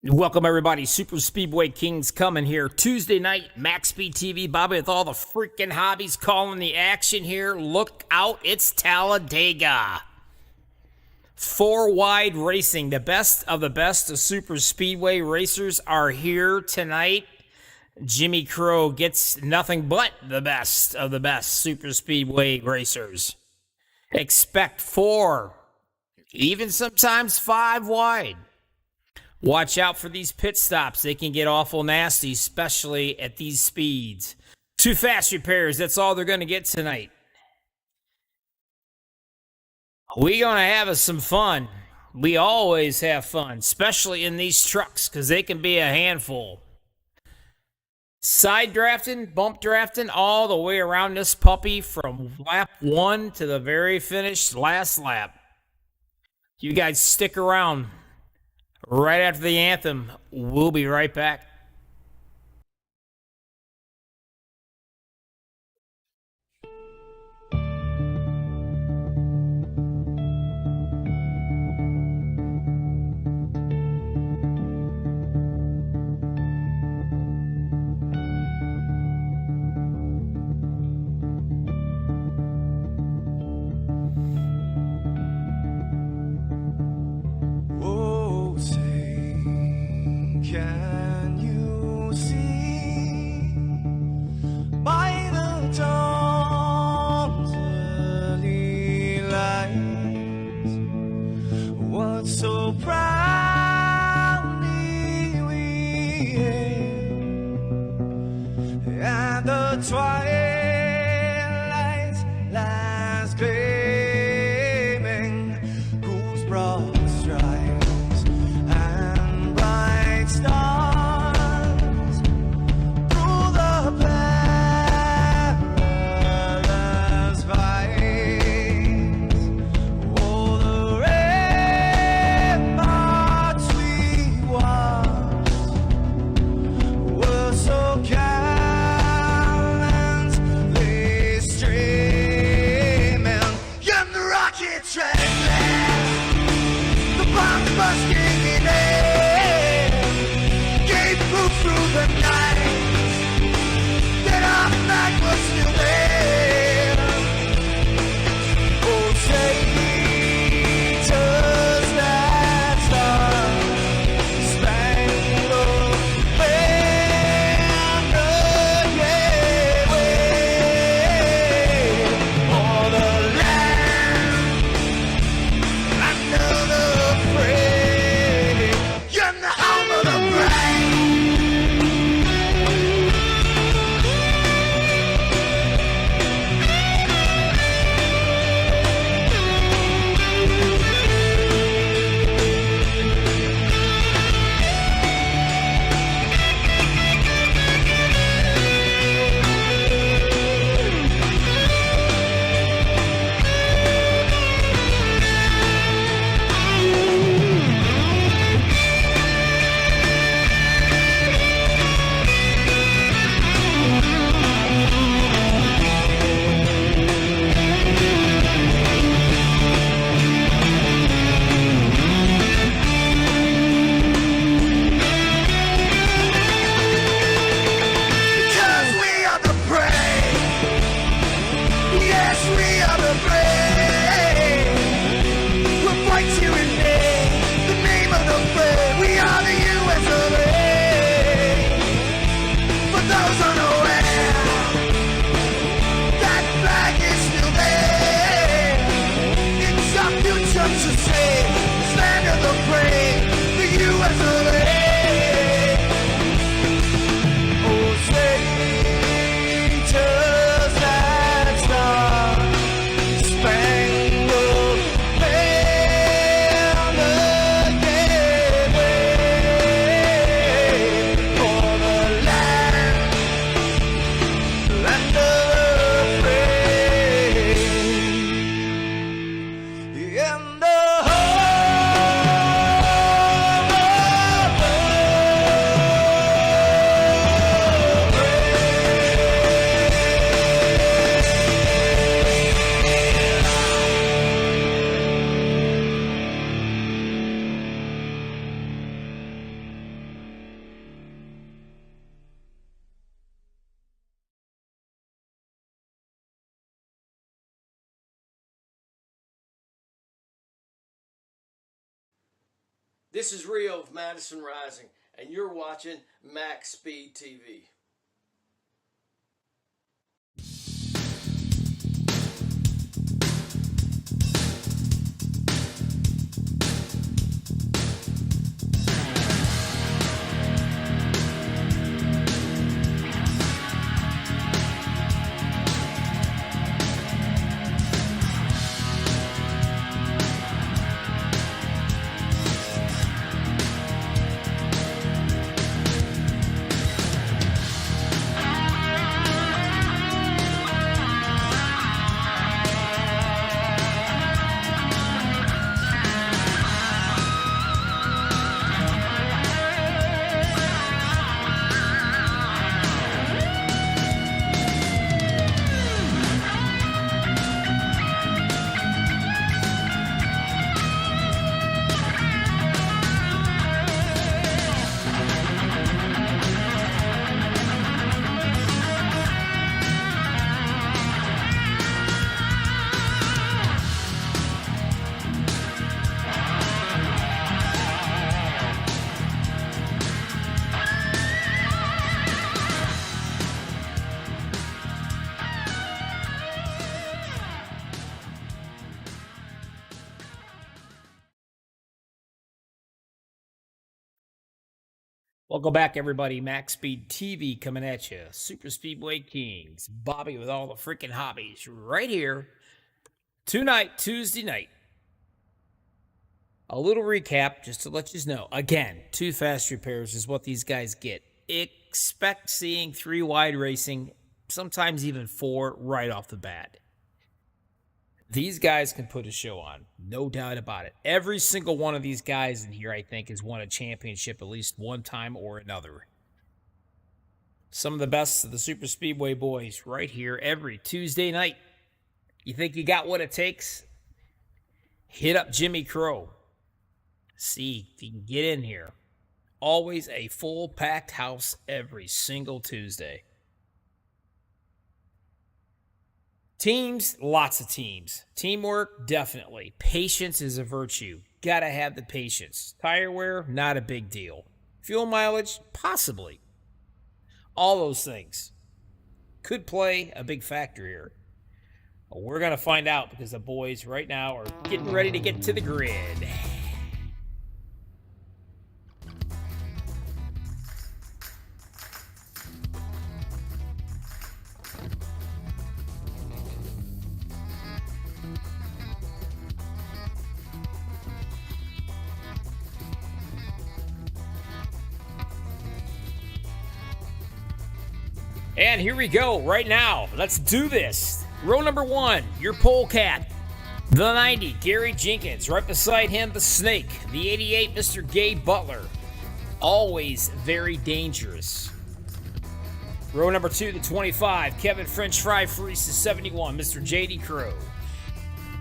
Welcome everybody, Super Speedway Kings coming here Tuesday night, MaxspeedTV Bobby with all the freaking hobbies calling the action here. Look out, it's Talladega. Four wide racing, the best of Super Speedway racers are here tonight. Jimmy Crow gets nothing but the best of the best Super Speedway racers. Expect four, even sometimes five wide. Watch out for these pit stops. They can get awful nasty, especially at these speeds. Too fast repairs, that's all they're going to get tonight. We're going to have us some fun. We always have fun, especially in these trucks, because they can be a handful. Side drafting, bump drafting, all the way around this puppy from lap 1 to the very finished last lap. You guys stick around. Right after the anthem, we'll be right back. Can you see by the dawn's early light what so proudly we hailed at the twilight's last gleaming, whose broad stripes and bright stars through the perilous fight. Oh, the ramparts we watched were so calm and This is Rio of Madison Rising, and you're watching Max Speed TV. Welcome back, everybody. Max Speed TV coming at you. Super Speedway Kings. Bobby with all the freaking hobbies right here. Tonight, Tuesday night. A little recap just to let you know. Again, 2 fast repairs is what these guys get. Expect seeing 3 wide racing, sometimes even 4 right off the bat. These guys can put a show on, no doubt about it. Every single one of these guys in here, I think, has won a championship at least one time or another. Some of the best of the Super Speedway boys right here every Tuesday night. You think you got what it takes? Hit up Jimmy Crow. See if you can get in here. Always a full packed house every single Tuesday. Teams, lots of teams. Teamwork, definitely. Patience is a virtue. Gotta have the patience. Tire wear, not a big deal. Fuel mileage, possibly. All those things could play a big factor here. But we're gonna find out because the boys right now are getting ready to get to the grid. And here we go right now. Let's do this. Row number 1, your polecat. The 90, Gary Jenkins. Right beside him, the Snake. The 88, Mr. Gabe Butler. Always very dangerous. Row number 2, the 25, Kevin French Fry Freese, the 71, Mr. J.D. Crow.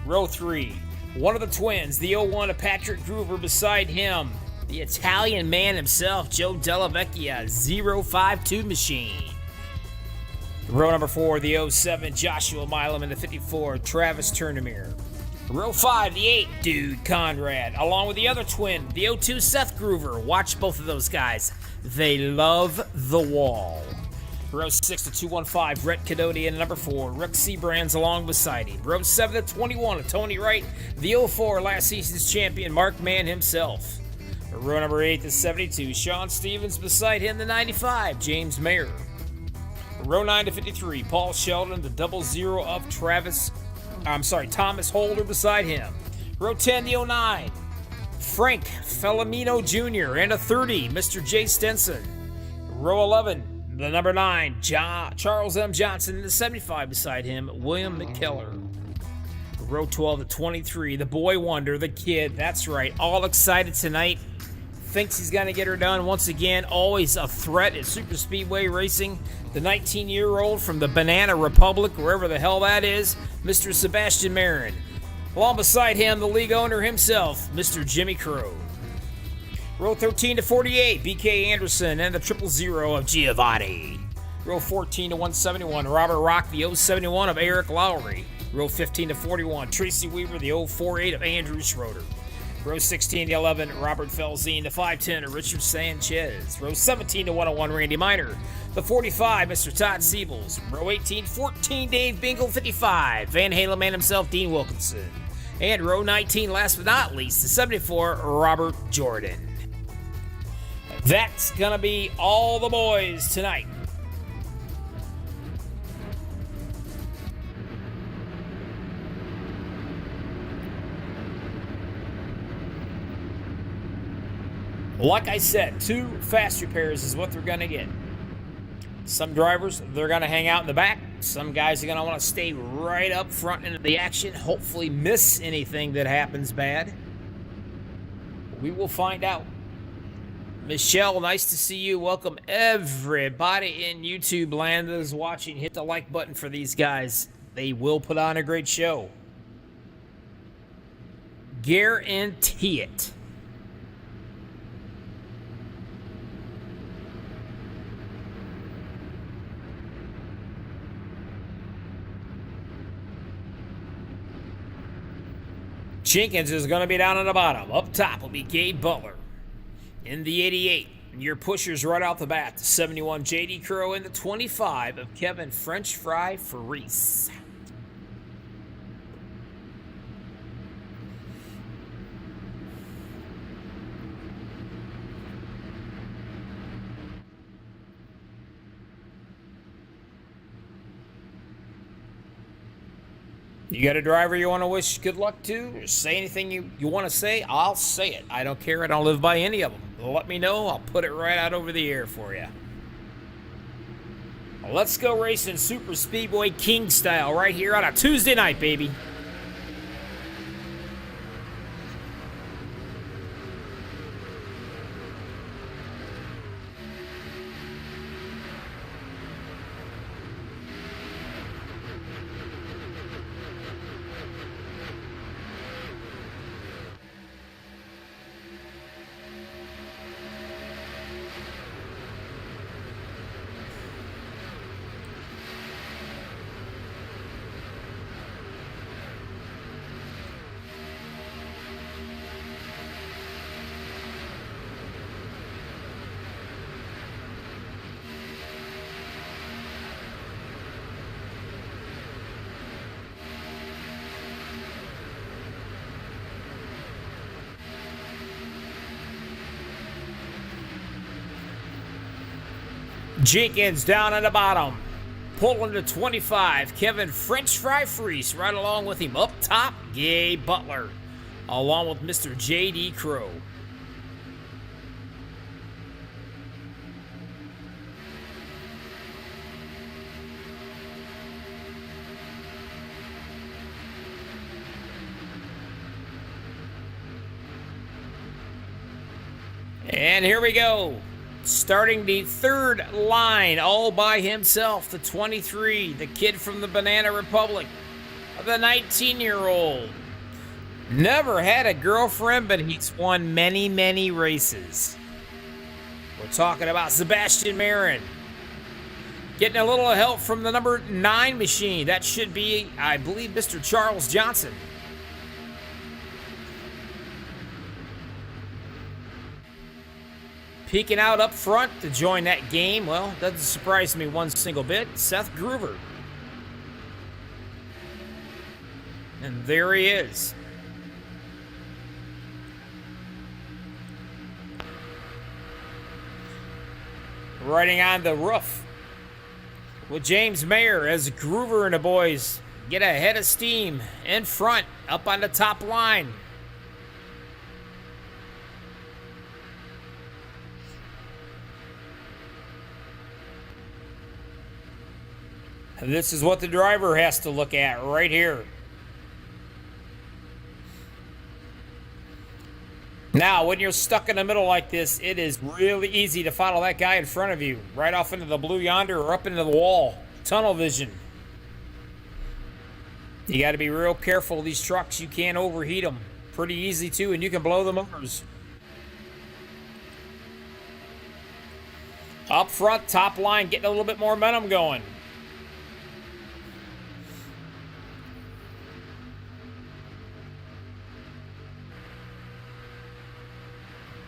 Row 3, one of the twins, the 01 of Patrick Groover beside him. The Italian man himself, Joe Dellavecchia, 052 machine. Row number 4, the 07, Joshua Milam, and the 54, Travis Turnamere. Row 5, the 8, Dude Conrad, along with the other twin, the 02, Seth Groover. Watch both of those guys. They love the wall. Row 6, the 215, Brett Cadoti, and number 4, Rick Seabrands along beside him. Row 7, the 21, Tony Wright, the 04, last season's champion, Mark Mann himself. Row number 8, the 72, Sean Stevens beside him, the 95, James Mayer. Row 9 to 53, Paul Sheldon, the 00 of Thomas Holder beside him. Row 10, the 09, Frank Felomino Jr., and a 30, Mr. Jay Stenson. Row 11, the number 9, Charles M. Johnson, and the 75 beside him, William McKellar. Row 12 to 23, the boy wonder, the kid, that's right, all excited tonight. Thinks he's going to get her done once again. Always a threat at Super Speedway Racing. The 19-year-old from the Banana Republic, wherever the hell that is, Mr. Sebastian Marin. Along beside him, the league owner himself, Mr. Jimmy Crow. Row 13 to 48, BK Anderson and the 000 of Giovanni. Row 14 to 171, Robert Rock, the 071 of Eric Lowry. Row 15 to 41, Tracy Weaver, the 048 of Andrew Schroeder. Row 16 to 11, Robert Felzine. The 510, Richard Sanchez. Row 17 to 101, Randy Miner. The 45, Mr. Todd Siebels. Row 18, 14, Dave Bingle. 55, Van Halen man himself, Dean Wilkinson. And row 19, last but not least, the 74, Robert Jordan. That's going to be all the boys tonight. Like I said, 2 fast repairs is what they're going to get. Some drivers, they're going to hang out in the back. Some guys are going to want to stay right up front into the action, hopefully miss anything that happens bad. We will find out. Michelle, nice to see you. Welcome everybody in YouTube land that is watching. Hit the like button for these guys. They will put on a great show. Guarantee it. Jenkins is going to be down on the bottom. Up top will be Gabe Butler. In the 88, your pushers right off the bat. The 71, J.D. Crow, and the 25 of Kevin French Fry Faris. You got a driver you want to wish good luck to? Or say anything you want to say? I'll say it. I don't care. I don't live by any of them. Let me know. I'll put it right out over the air for you. Well, let's go racing Super Speedway King style right here on a Tuesday night, baby. Jenkins down on the bottom. Pulling to 25. Kevin French Fry Freeze right along with him. Up top, Gabe Butler. Along with Mr. J.D. Crow. And here we go. Starting the third line all by himself, the 23, the kid from the Banana Republic, the 19-year-old. Never had a girlfriend, but he's won many, many races. We're talking about Sebastian Marin. Getting a little help from the number 9 machine. That should be, I believe, Mr. Charles Johnson. Peeking out up front to join that game, well, doesn't surprise me one single bit, Seth Groover. And there he is. Riding on the roof with James Mayer as Groover and the boys get a head of steam in front, up on the top line. This is what the driver has to look at right here. Now, when you're stuck in the middle like this, it is really easy to follow that guy in front of you, right off into the blue yonder or up into the wall. Tunnel vision. You got to be real careful. These trucks, you can't overheat them. Pretty easy too, and you can blow the motors. Up front, top line, getting a little bit more momentum going.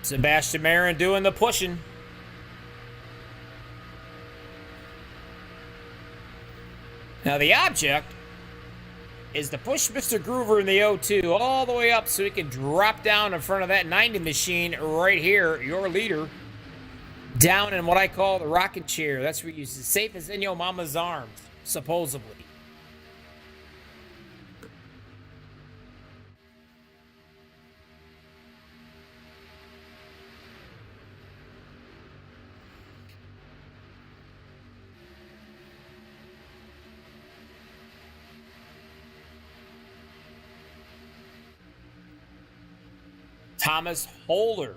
Sebastian Marin doing the pushing. Now the object is to push Mr. Groover in the O2 all the way up so he can drop down in front of that 90 machine right here, your leader, down in what I call the rocking chair. That's where you're as safe as in your mama's arms, supposedly. Thomas Holder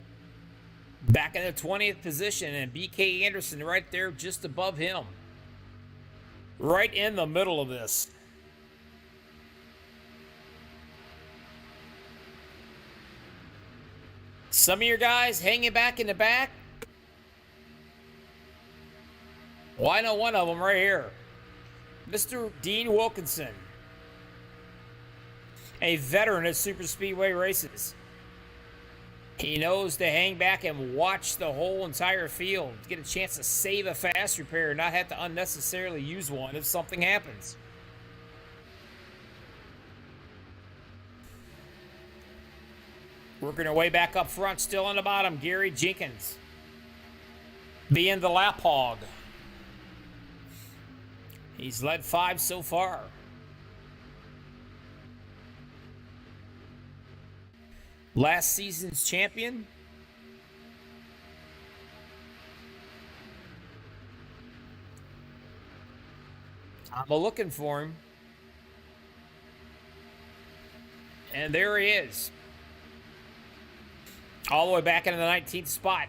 back in the 20th position, and BK Anderson right there just above him. Right in the middle of this. Some of your guys hanging back in the back. Well, I know one of them right here. Mr. Dean Wilkinson. A veteran at super speedway races. He knows to hang back and watch the whole entire field, get a chance to save a fast repair, not have to unnecessarily use one if something happens. Working our way back up front, still on the bottom, Gary Jenkins. Being the lap hog. He's led 5 so far. Last season's champion. I'm looking for him. And there he is. All the way back into the 19th spot.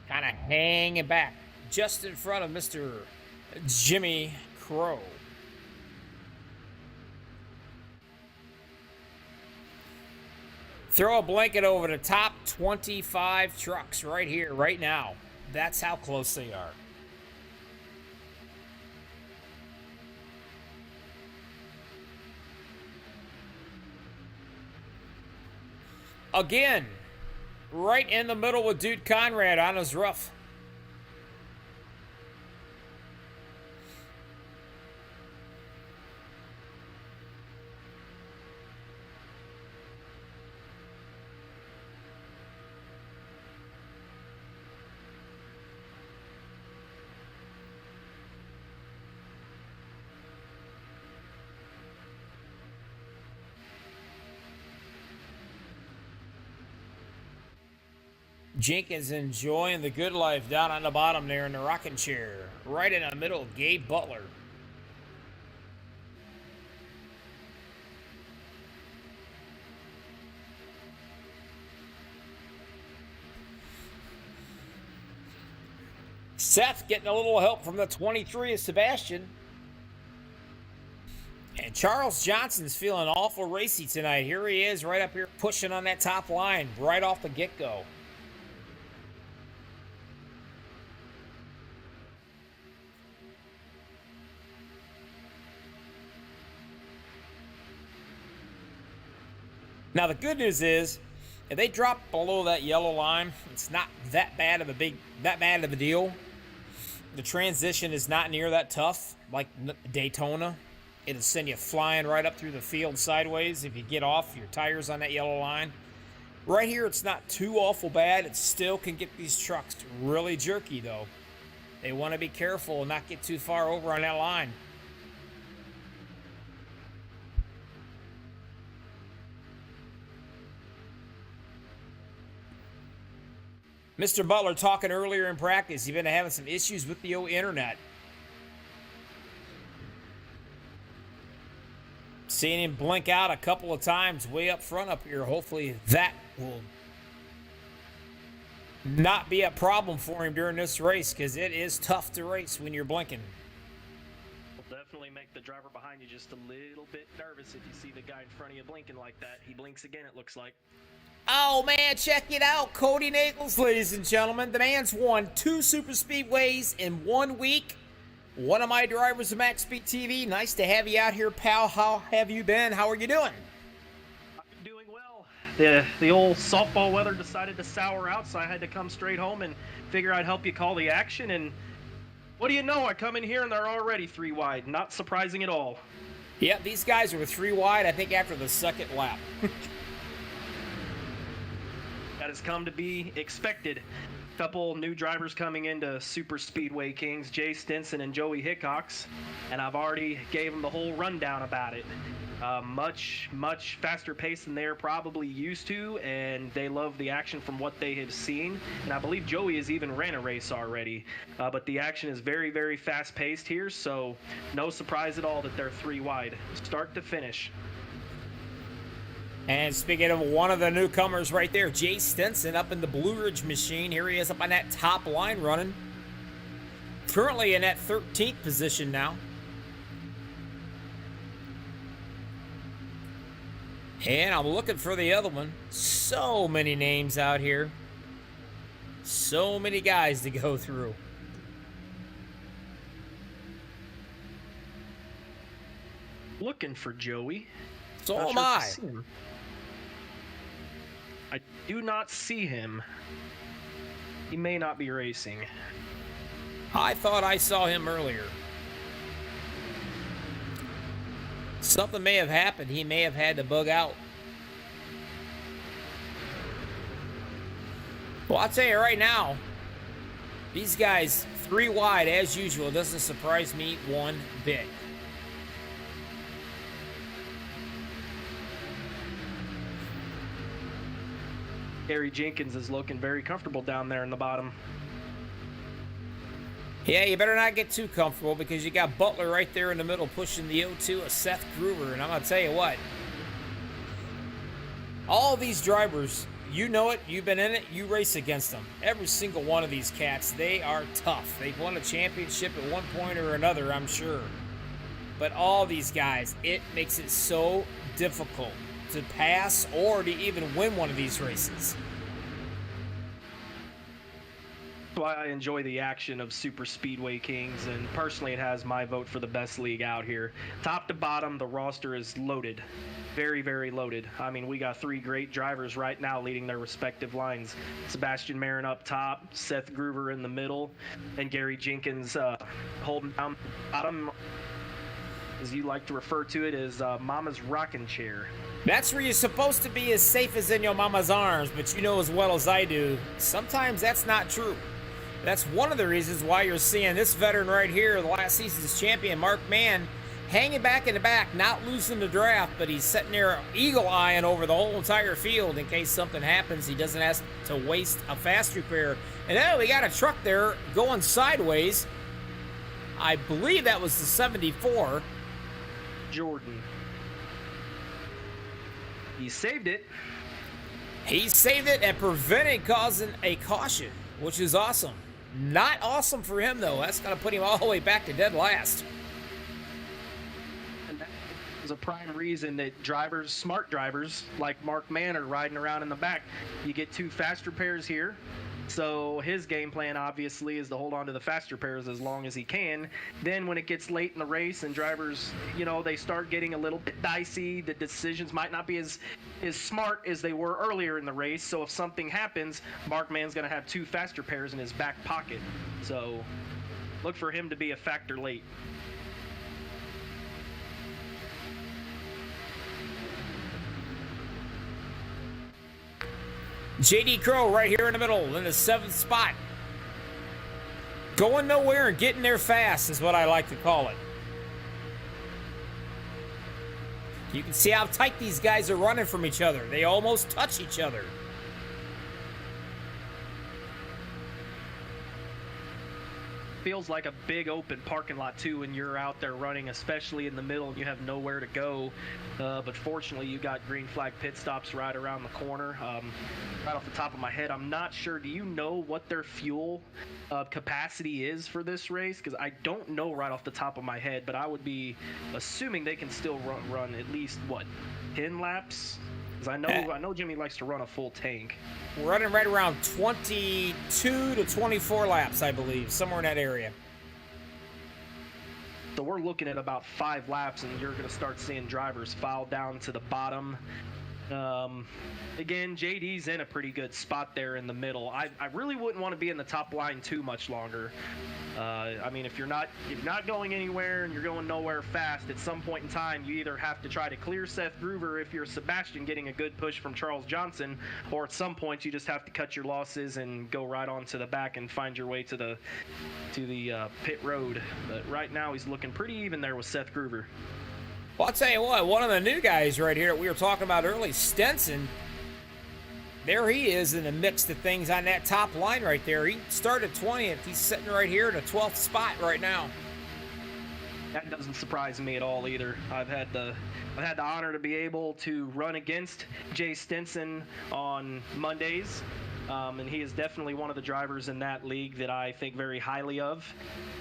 Kind of hanging back. Just in front of Mr. Jimmy Crow. Throw a blanket over the top 25 trucks right here, right now. That's how close they are. Again, right in the middle with Dude Conrad on his roof. Jenkins enjoying the good life down on the bottom there in the rocking chair. Right in the middle, Gabe Butler. Seth getting a little help from the 23 of Sebastian. And Charles Johnson's feeling awful racy tonight. Here he is right up here pushing on that top line right off the get-go. Now the good news is, if they drop below that yellow line, it's not that bad of a deal. The transition is not near that tough, like Daytona. It'll send you flying right up through the field sideways if you get off your tires on that yellow line. Right here, it's not too awful bad. It still can get these trucks really jerky, though. They want to be careful and not get too far over on that line. Mr. Butler talking earlier in practice. He's been having some issues with the old internet. Seeing him blink out a couple of times way up front up here. Hopefully that will not be a problem for him during this race, because it is tough to race when you're blinking. Will definitely make the driver behind you just a little bit nervous if you see the guy in front of you blinking like that. He blinks again, it looks like. Oh, man, check it out. Cody Nagels, ladies and gentlemen. The man's won 2 super speedways in 1 week. One of my drivers of MaxspeedTV. Nice to have you out here, pal. How have you been? How are you doing? I'm doing well. The old softball weather decided to sour out, so I had to come straight home and figure I'd help you call the action. And what do you know? I come in here and they're already 3 wide. Not surprising at all. Yeah, these guys were 3 wide, I think, after the second lap. That has come to be expected. Couple new drivers coming into Super Speedway Kings, Jay Stinson and Joey Hickox, and I've already gave them the whole rundown about it. Much faster pace than they're probably used to, and they love the action from what they have seen. And I believe Joey has even ran a race already, but the action is very fast paced here, so no surprise at all that they're 3 wide, start to finish. And speaking of one of the newcomers right there, Jay Stinson up in the Blue Ridge machine. Here he is up on that top line running. Currently in that 13th position now. And I'm looking for the other one. So many names out here. So many guys to go through. Looking for Joey. So Not am sure if I. see him. I do not see him. He may not be racing. I thought I saw him earlier. Something may have happened. He may have had to bug out. Well, I'll tell you right now, these guys 3 wide as usual doesn't surprise me one bit. Gary Jenkins is looking very comfortable down there in the bottom. Yeah, you better not get too comfortable because you got Butler right there in the middle pushing the 0-2 of Seth Gruber. And I'm going to tell you what, all these drivers, you know it, you've been in it, you race against them. Every single one of these cats, they are tough. They've won a championship at one point or another, I'm sure. But all these guys, it makes it so difficult to pass or to even win one of these races. That's why I enjoy the action of Super Speedway Kings, and personally it has my vote for the best league out here. Top to bottom, the roster is loaded. Very loaded. I mean, we got 3 great drivers right now leading their respective lines. Sebastian Marin up top, Seth Gruber in the middle, and Gary Jenkins holding down the bottom, as you like to refer to it, as Mama's rocking chair. That's where you're supposed to be, as safe as in your mama's arms, but you know as well as I do, sometimes that's not true. That's one of the reasons why you're seeing this veteran right here, the last season's champion, Mark Mann, hanging back in the back, not losing the draft, but he's sitting there eagle-eyeing over the whole entire field in case something happens. He doesn't have to waste a fast repair. And then we got a truck there going sideways. I believe that was the 74. Jordan. He saved it. He saved it and prevented causing a caution, which is awesome. Not awesome for him, though. That's going to put him all the way back to dead last. And that is a prime reason that drivers, smart drivers, like Mark Mann are riding around in the back. You get 2 fast repairs here. So his game plan, obviously, is to hold on to the fast repairs as long as he can. Then when it gets late in the race and drivers, you know, they start getting a little bit dicey, the decisions might not be as smart as they were earlier in the race. So if something happens, Mark Mann's going to have 2 fast repairs in his back pocket. So look for him to be a factor late. JD Crow right here in the middle in the 7th spot. Going nowhere and getting there fast is what I like to call it. You can see how tight these guys are running from each other. They almost touch each other. Feels like a big open parking lot too when you're out there running, especially in the middle and you have nowhere to go. But fortunately, you got green flag pit stops right around the corner. Right off the top of my head, I'm not sure. Do you know what their fuel capacity is for this race? Because I don't know right off the top of my head, but I would be assuming they can still run at least, what, 10 laps? Because I know Jimmy likes to run a full tank. We're running right around 22 to 24 laps, I believe, somewhere in that area. So we're looking at about 5 laps, and you're going to start seeing drivers file down to the bottom Again, JD's in a pretty good spot there in the middle. I really wouldn't want to be in the top line too much longer. I mean, if you're not going anywhere and you're going nowhere fast, at some point in time, you either have to try to clear Seth Groover if you're Sebastian getting a good push from Charles Johnson, or at some point you just have to cut your losses and go right on to the back and find your way to the pit road. But right now, he's looking pretty even there with Seth Groover. Well, I'll tell you what, one of the new guys right here that we were talking about early, Stenson, there he is in the mix of things on that top line right there. He started 20th. He's sitting right here in the 12th spot right now. That doesn't surprise me at all either. I've had the honor to be able to run against Jay Stenson on Mondays. And he is definitely one of the drivers in that league that I think very highly of.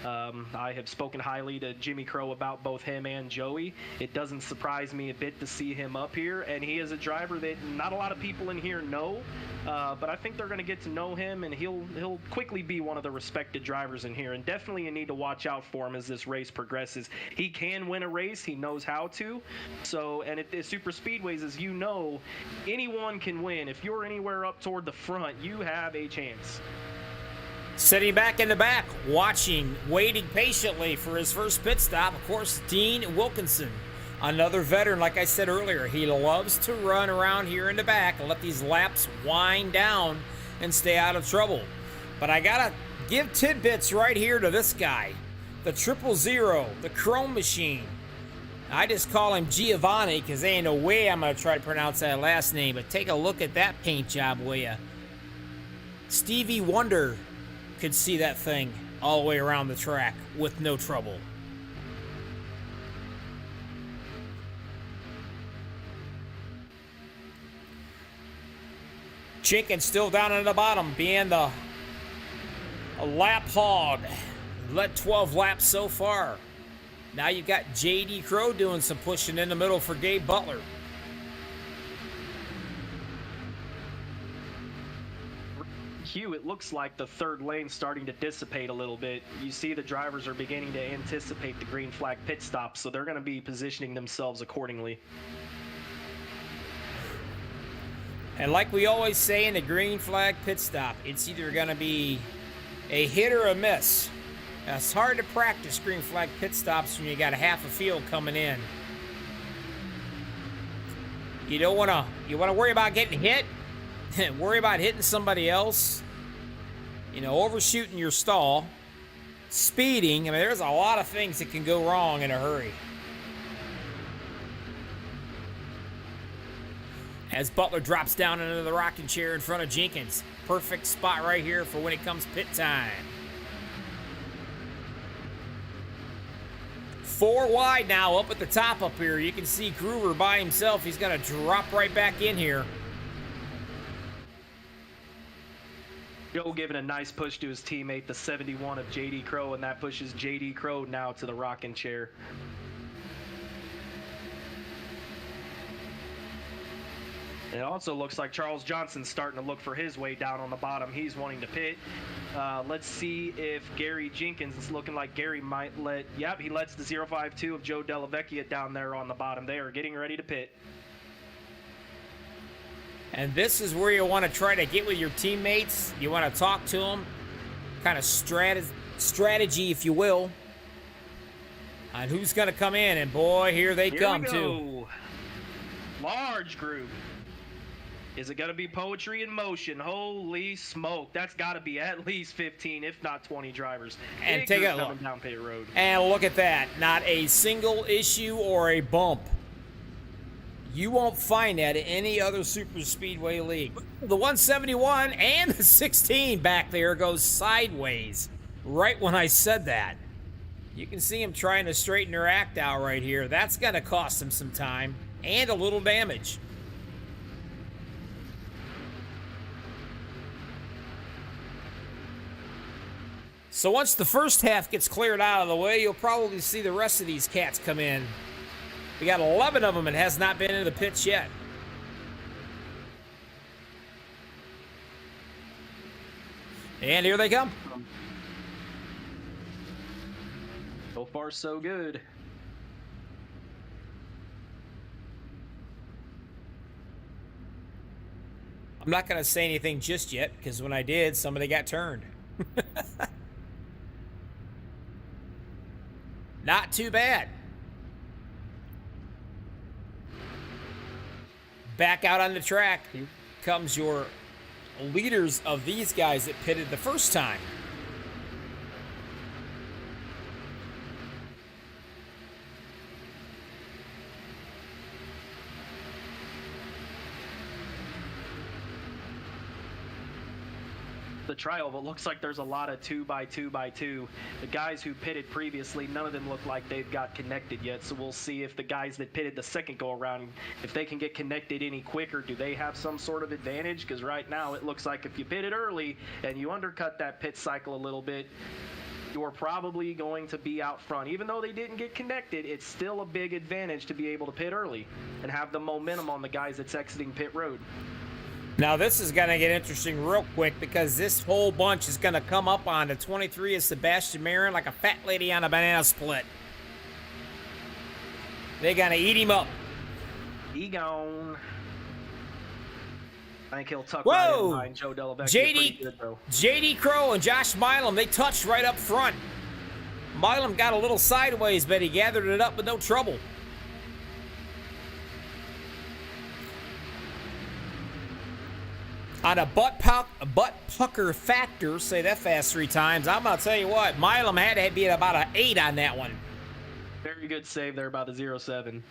I have spoken highly to Jimmy Crow about both him and Joey. It doesn't surprise me a bit to see him up here, and he is a driver that not a lot of people in here know, but I think they're going to get to know him, and he'll quickly be one of the respected drivers in here, and definitely you need to watch out for him as this race progresses. He can win a race. He knows how to. So, and at the super speedways, as you know, anyone can win. If you're anywhere up toward the front, you have a chance. Sitting back in the back, watching, waiting patiently for his first pit stop, of course, Dean Wilkinson, another veteran. Like I said earlier, he loves to run around here in the back and let these laps wind down and stay out of trouble. But I gotta give tidbits right here to this guy, the 000, the Chrome Machine. I just call him Giovanni because there ain't no way I'm gonna try to pronounce that last name, but take a look at that paint job, will ya? Stevie Wonder could see that thing all the way around the track with no trouble. Jenkins still down at the bottom, being a lap hog. Led 12 laps so far. Now you've got JD Crow doing some pushing in the middle for Gabe Butler. Hugh, it looks like the third lane's starting to dissipate a little bit. You see the drivers are beginning to anticipate the green flag pit stop, so they're going to be positioning themselves accordingly. And like we always say in the green flag pit stop, it's either going to be a hit or a miss. Now, it's hard to practice green flag pit stops when you got a half a field coming in. You don't want to. You want to worry about getting hit. Worry about hitting somebody else. You know, overshooting your stall, speeding. I mean, there's a lot of things that can go wrong in a hurry. As Butler drops down into the rocking chair in front of Jenkins. Perfect spot right here for when it comes pit time. 4 wide now up at the top up here. You can see Groover by himself. He's going to drop right back in here. Joe giving a nice push to his teammate, the 71 of JD Crow, and that pushes JD Crow now to the rocking chair. It also looks like Charles Johnson's starting to look for his way down on the bottom. He's wanting to pit. Let's see if Gary Jenkins is looking like Gary might let... Yep, he lets the 052 of Joe Delavecchia down there on the bottom. They are getting ready to pit. And this is where you want to try to get with your teammates. You want to talk to them. Kind of strategy, if you will, on who's going to come in. And boy, here they come, too. Large group. Is it going to be poetry in motion? Holy smoke. That's got to be at least 15, if not 20 drivers. And Big take a group look. coming down pit road. And look at that. Not a single issue or a bump. You won't find that in any other super speedway league. The 171 and the 16 back there goes sideways right when I said that. You can see them trying to straighten their act out right here. That's going to cost them some time and a little damage. So once the first half gets cleared out of the way, you'll probably see the rest of these cats come in. We got 11 of them and has not been in the pits yet. And here they come. So far, so good. I'm not going to say anything just yet, because when I did, somebody got turned. Not too bad. Back out on the track comes your leaders of these guys that pitted the first time. The trial, but looks like there's a lot of 2x2x2. The guys who pitted previously, none of them look like they've got connected yet, so we'll see if the guys that pitted the second go around, if they can get connected any quicker. Do they have some sort of advantage? Because right now it looks like if you pitted early and you undercut that pit cycle a little bit, you're probably going to be out front. Even though they didn't get connected, it's still a big advantage to be able to pit early and have the momentum on the guys that's exiting pit road. Now this is going to get interesting real quick, because this whole bunch is going to come up on the 23 of Sebastian Marin like a fat lady on a banana split. They're going to eat him up. He gone. I think he'll tuck right in behind Joe Delavecchia. JD Crow and Josh Milam, they touched right up front. Milam got a little sideways, but he gathered it up with no trouble. On a butt pucker factor, say that fast 3 times, I'm going to tell you what, Milam had to be at about an 8 on that one. Very good save there by the 0-7.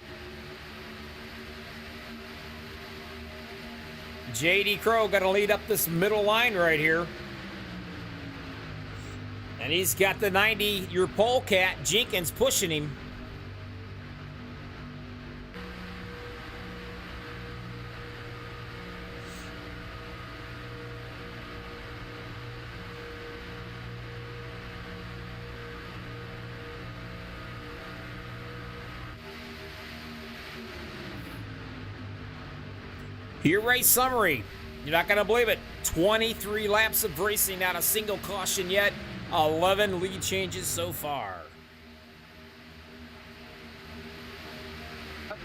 JD Crow got to lead up this middle line right here. And he's got the 90, your polecat, Jenkins, pushing him. Your race summary. You're not going to believe it. 23 laps of racing, not a single caution yet. 11 lead changes so far.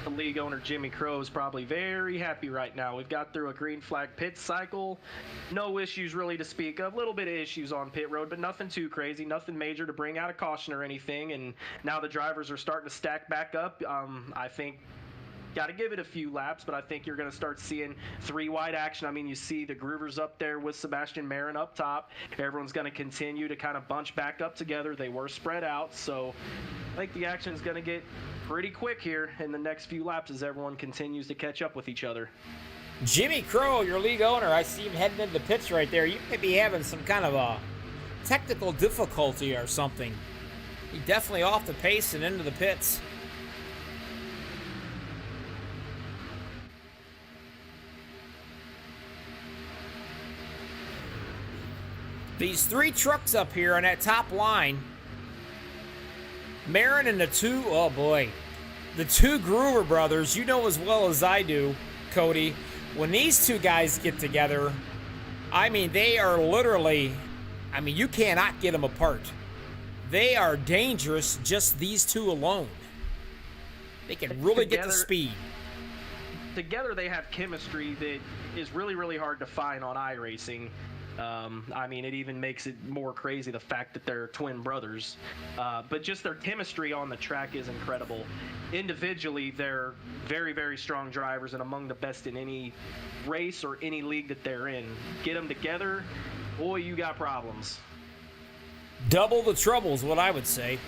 The league owner, Jimmy Crow, is probably very happy right now. We've got through a green flag pit cycle. No issues really to speak of. A little bit of issues on pit road, but nothing too crazy. Nothing major to bring out a caution or anything. And now the drivers are starting to stack back up. I think got to give it a few laps, but I think you're going to start seeing 3 wide action. I mean, you see the Groovers up there with Sebastian Marin up top. Everyone's going to continue to kind of bunch back up together. They were spread out, so I think the action is going to get pretty quick here in the next few laps as everyone continues to catch up with each other. Jimmy Crow, your league owner, I see him heading into the pits right there. You may be having some kind of a technical difficulty or something. He's definitely off the pace and into the pits. These 3 trucks up here on that top line, Marin and the 2, oh boy, the 2 Groover brothers, you know as well as I do, Cody, when these 2 guys get together, I mean, they are literally, I mean, you cannot get them apart. They are dangerous, just these 2 alone. They can really get the speed. Together they have chemistry that is really, really hard to find on iRacing. I mean, it even makes it more crazy, the fact that they're twin brothers. But just their chemistry on the track is incredible. Individually, they're very, very strong drivers and among the best in any race or any league that they're in. Get them together, boy, you got problems. Double the trouble is what I would say.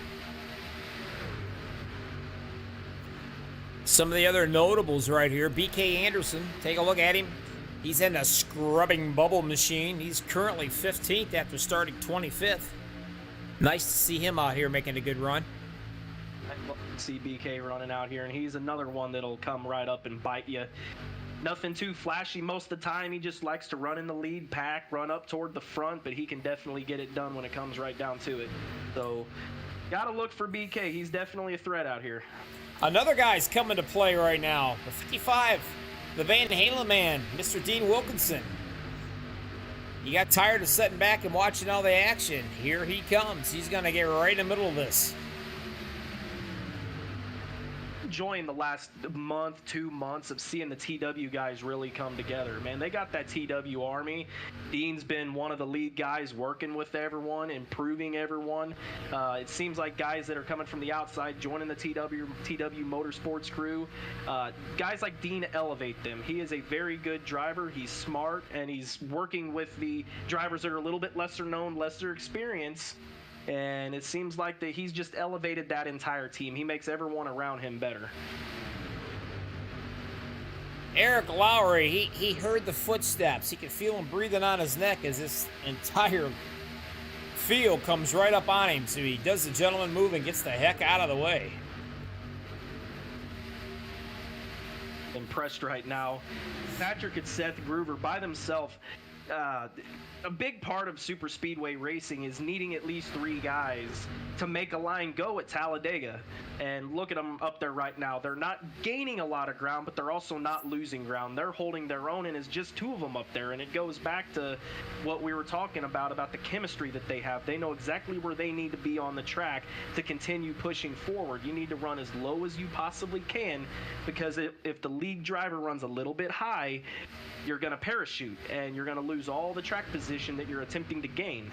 Some of the other notables right here. BK Anderson, take a look at him. He's in a scrubbing bubble machine. He's currently 15th after starting 25th. Nice to see him out here making a good run. I love to see BK running out here, and he's another one that'll come right up and bite you. Nothing too flashy most of the time. He just likes to run in the lead pack, run up toward the front, but he can definitely get it done when it comes right down to it. So, gotta look for BK. He's definitely a threat out here. Another guy's coming to play right now. The 55. The Van Halen man, Mr. Dean Wilkinson. You got tired of sitting back and watching all the action. Here he comes. He's going to get right in the middle of this. enjoying the last month, 2 months of seeing the TW guys really come together. Man, they got that TW army. Dean's been one of the lead guys working with everyone, improving everyone. It seems like guys that are coming from the outside joining the TW Motorsports crew. Guys like Dean elevate them. He is a very good driver. He's smart, and he's working with the drivers that are a little bit lesser known, lesser experienced. And it seems like that he's just elevated that entire team. He makes everyone around him better. Eric Lowry, he heard the footsteps. He could feel him breathing on his neck as this entire field comes right up on him. So he does the gentleman move and gets the heck out of the way. Impressed right now. Patrick and Seth Groover by themselves. A big part of super speedway racing is needing at least 3 guys to make a line go at Talladega. And look at them up there right now. They're not gaining a lot of ground, but they're also not losing ground. They're holding their own, and it's just 2 of them up there. And it goes back to what we were talking about the chemistry that they have. They know exactly where they need to be on the track to continue pushing forward. You need to run as low as you possibly can, because if the lead driver runs a little bit high, you're going to parachute, and you're going to lose all the track position that you're attempting to gain.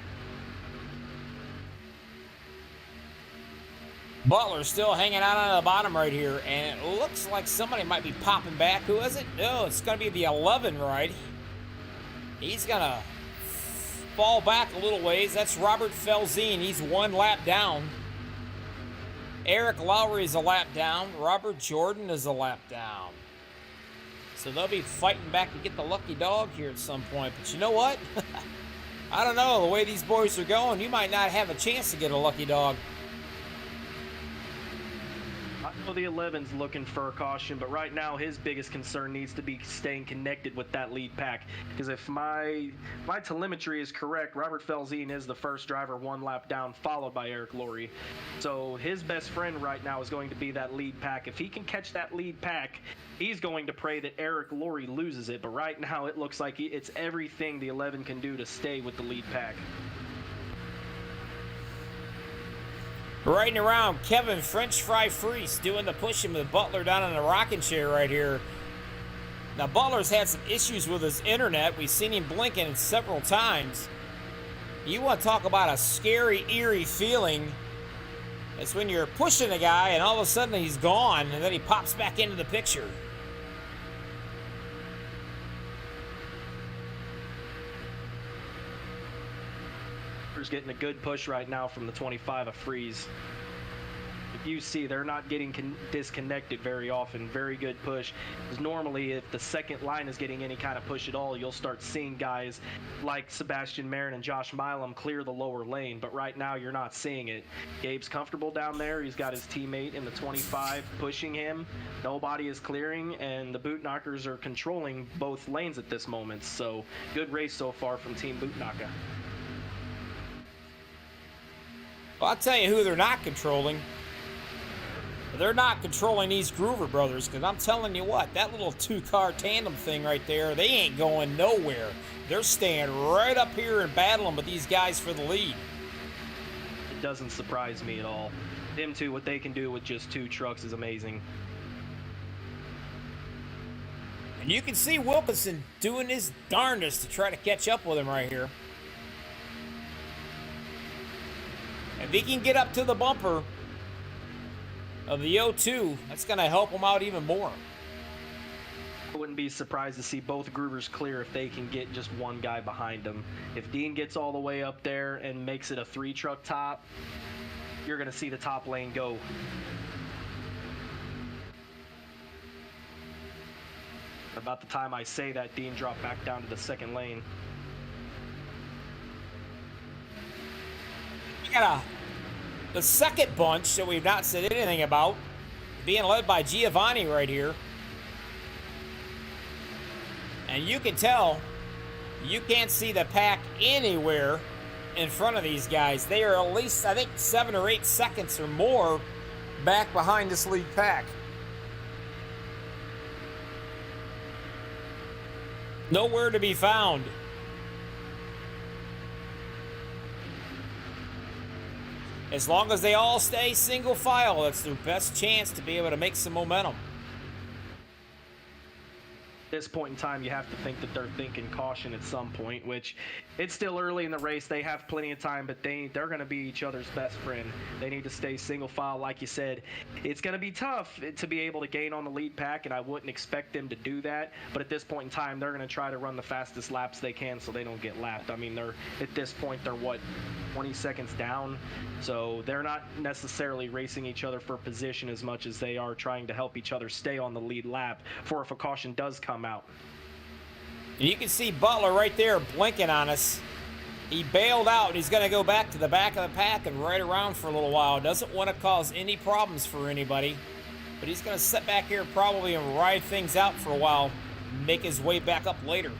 Butler still hanging out on the bottom right here, and it looks like somebody might be popping back. Who is it? No, it's going to be the 11 ride. He's going to fall back a little ways. That's Robert Felzine. He's 1 lap down. Eric Lowry is a lap down. Robert Jordan is a lap down. So they'll be fighting back to get the lucky dog here at some point. But you know what? I don't know. The way these boys are going, you might not have a chance to get a lucky dog. I know the 11's looking for a caution, but right now his biggest concern needs to be staying connected with that lead pack. Because if my telemetry is correct, Robert Felzine is the first driver 1 lap down, followed by Eric Lowry. So his best friend right now is going to be that lead pack. If he can catch that lead pack, he's going to pray that Eric Lowry loses it. But right now it looks like it's everything the 11 can do to stay with the lead pack. Riding around, Kevin French Fry Freese doing the pushing with Butler down in the rocking chair right here. Now, Butler's had some issues with his internet. We've seen him blinking several times. You want to talk about a scary, eerie feeling. It's when you're pushing a guy and all of a sudden he's gone and then he pops back into the picture. Getting a good push right now from the 25 of Freeze. If you see, they're not getting disconnected very often. Very good push. Because normally, if the second line is getting any kind of push at all, you'll start seeing guys like Sebastian Marin and Josh Milam clear the lower lane. But right now, you're not seeing it. Gabe's comfortable down there. He's got his teammate in the 25 pushing him. Nobody is clearing, and the boot knockers are controlling both lanes at this moment. So, good race so far from Team Boot Knocker. Well, I'll tell you who they're not controlling. They're not controlling these Groover brothers, because I'm telling you what, that little 2-car tandem thing right there, they ain't going nowhere. They're staying right up here and battling with these guys for the lead. It doesn't surprise me at all. Them two, what they can do with just 2 trucks is amazing. And you can see Wilkinson doing his darndest to try to catch up with him right here. If he can get up to the bumper of the O2, that's going to help him out even more. I wouldn't be surprised to see both Groovers clear if they can get just 1 guy behind them. If Dean gets all the way up there and makes it a 3-truck top, you're going to see the top lane go. About the time I say that, Dean dropped back down to the 2nd lane. You got the second bunch that we've not said anything about, being led by Giovanni right here. And you can tell, you can't see the pack anywhere in front of these guys. They are at least, I think, 7 or 8 seconds or more back behind this lead pack. Nowhere to be found. As long as they all stay single file, that's their best chance to be able to make some momentum. At this point in time, you have to think that they're thinking caution at some point, which it's still early in the race. They have plenty of time, but they're going to be each other's best friend. They need to stay single file. Like you said, it's going to be tough to be able to gain on the lead pack, and I wouldn't expect them to do that. But at this point in time, they're going to try to run the fastest laps they can so they don't get lapped. I mean, at this point, they're, what, 20 seconds down? So they're not necessarily racing each other for position as much as they are trying to help each other stay on the lead lap for if a caution does come out. And you can see Butler right there blinking on us. He bailed out, and he's going to go back to the back of the pack and ride around for a little while. Doesn't want to cause any problems for anybody. But he's going to sit back here probably and ride things out for a while, make his way back up later.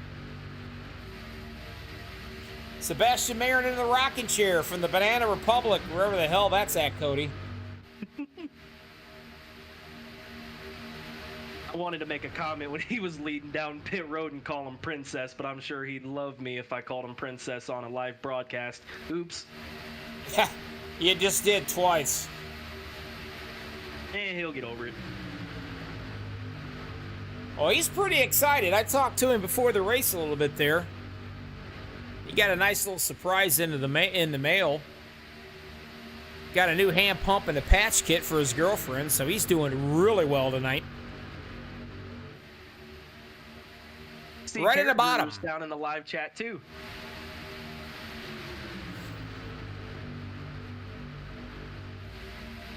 Sebastian Marin in the rocking chair from the Banana Republic, wherever the hell that's at, Cody. I wanted to make a comment when he was leading down pit road and call him Princess, but I'm sure he'd love me if I called him Princess on a live broadcast. Oops. You just did twice. He'll get over it. Oh, he's pretty excited. I talked to him before the race a little bit there. He got a nice little surprise in the mail. Got a new hand pump and a patch kit for his girlfriend, so he's doing really well tonight. Right in the bottom. Down in the live chat too.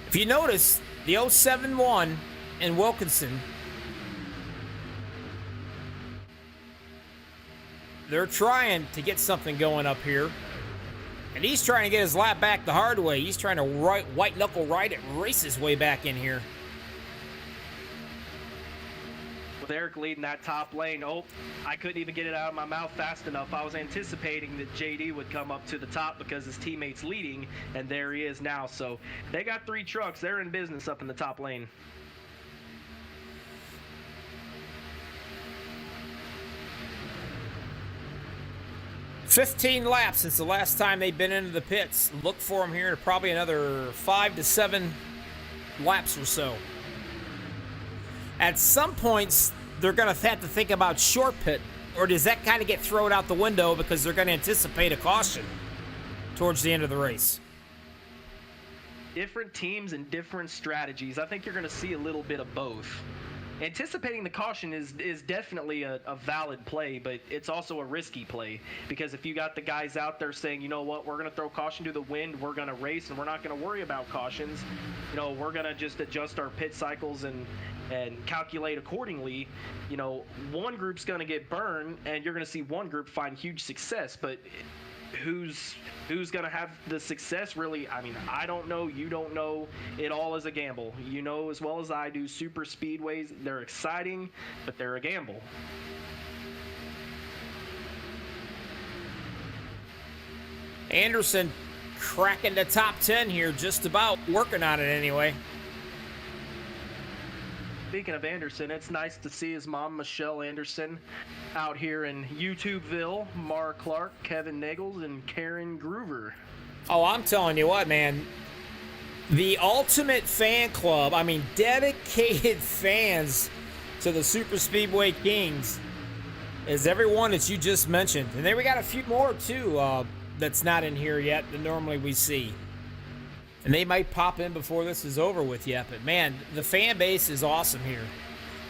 If you notice, the 071 and Wilkinson, they're trying to get something going up here. And he's trying to get his lap back the hard way. He's trying to white knuckle ride it, race his way back in here. With Eric leading that top lane, I couldn't even get it out of my mouth fast enough. I was anticipating that JD would come up to the top because his teammate's leading, and there he is now. So they got 3 trucks. They're in business up in the top lane. "15 laps since the last time they've been into the pits. Look for them here in probably another 5 to 7 laps or so. At some points, they're going to have to think about short pit, or does that kind of get thrown out the window because they're going to anticipate a caution towards the end of the race? Different teams and different strategies. I think you're going to see a little bit of both. Anticipating the caution is definitely a valid play, but it's also a risky play, because if you got the guys out there saying, you know what, we're going to throw caution to the wind, we're going to race, and we're not going to worry about cautions, we're going to just adjust our pit cycles and calculate accordingly, one group's going to get burned, and you're going to see one group find huge success, but who's going to have the success, really? I mean, I don't know. You don't know. It all is a gamble. You know as well as I do, super speedways, they're exciting, but they're a gamble. Anderson cracking the top 10 here, just about working on it anyway. Speaking of Anderson, it's nice to see his mom, Michelle Anderson, out here in YouTubeville. Mara Clark, Kevin Nagels, and Karen Groover. Oh, I'm telling you what, man. The ultimate fan club, dedicated fans to the Super Speedway Kings is everyone that you just mentioned. And then we got a few more, too, that's not in here yet that normally we see. And they might pop in before this is over with yet. But, man, the fan base is awesome here.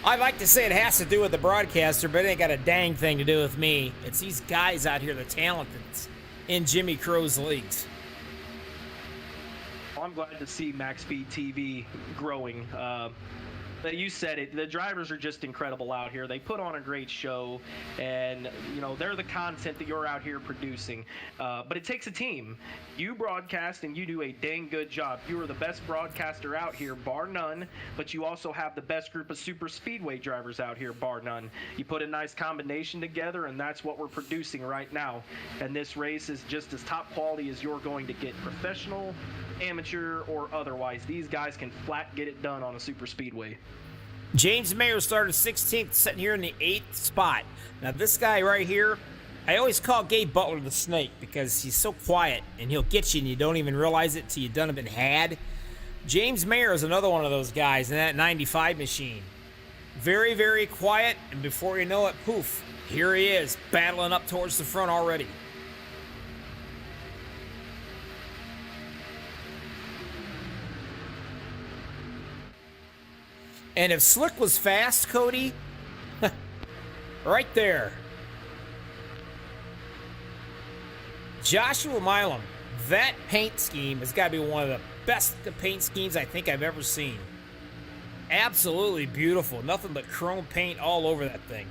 I'd like to say it has to do with the broadcaster, but it ain't got a dang thing to do with me. It's these guys out here, the talent that's in Jimmy Crow's leagues. Well, I'm glad to see MaxspeedTV growing. But you said it, the drivers are just incredible out here. They put on a great show, and they're the content that you're out here producing. But it takes a team. You broadcast, and you do a dang good job. You are the best broadcaster out here, bar none, but you also have the best group of super speedway drivers out here, bar none. You put a nice combination together, and that's what we're producing right now. And this race is just as top quality as you're going to get, professional, amateur, or otherwise. These guys can flat get it done on a super speedway. James Mayer started 16th, sitting here in the 8th spot. Now, this guy right here I always call Gabe Butler the snake because he's so quiet and he'll get you and you don't even realize it till you've done been had. James Mayer is another one of those guys in that 95 machine. Very, very quiet, and before you know it, poof, here he is, battling up towards the front already. And if Slick was fast, Cody, right there. Joshua Milam, that paint scheme has got to be one of the best paint schemes I think I've ever seen. Absolutely beautiful. Nothing but chrome paint all over that thing.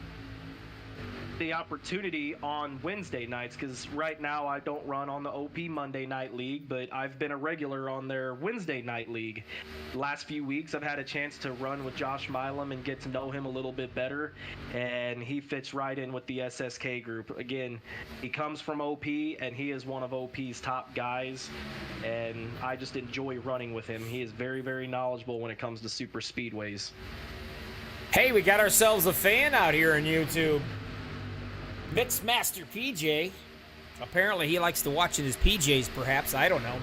The opportunity on Wednesday nights, because right now I don't run on the OP Monday Night League, but I've been a regular on their Wednesday Night League. The last few weeks I've had a chance to run with Josh Milam and get to know him a little bit better, and he fits right in with the SSK group. Again, he comes from OP and he is one of OP's top guys, and I just enjoy running with him. He is very, very knowledgeable when it comes to super speedways. Hey, we got ourselves a fan out here on YouTube. Mixmaster PJ. Apparently he likes to watch in his PJs, perhaps. I don't know.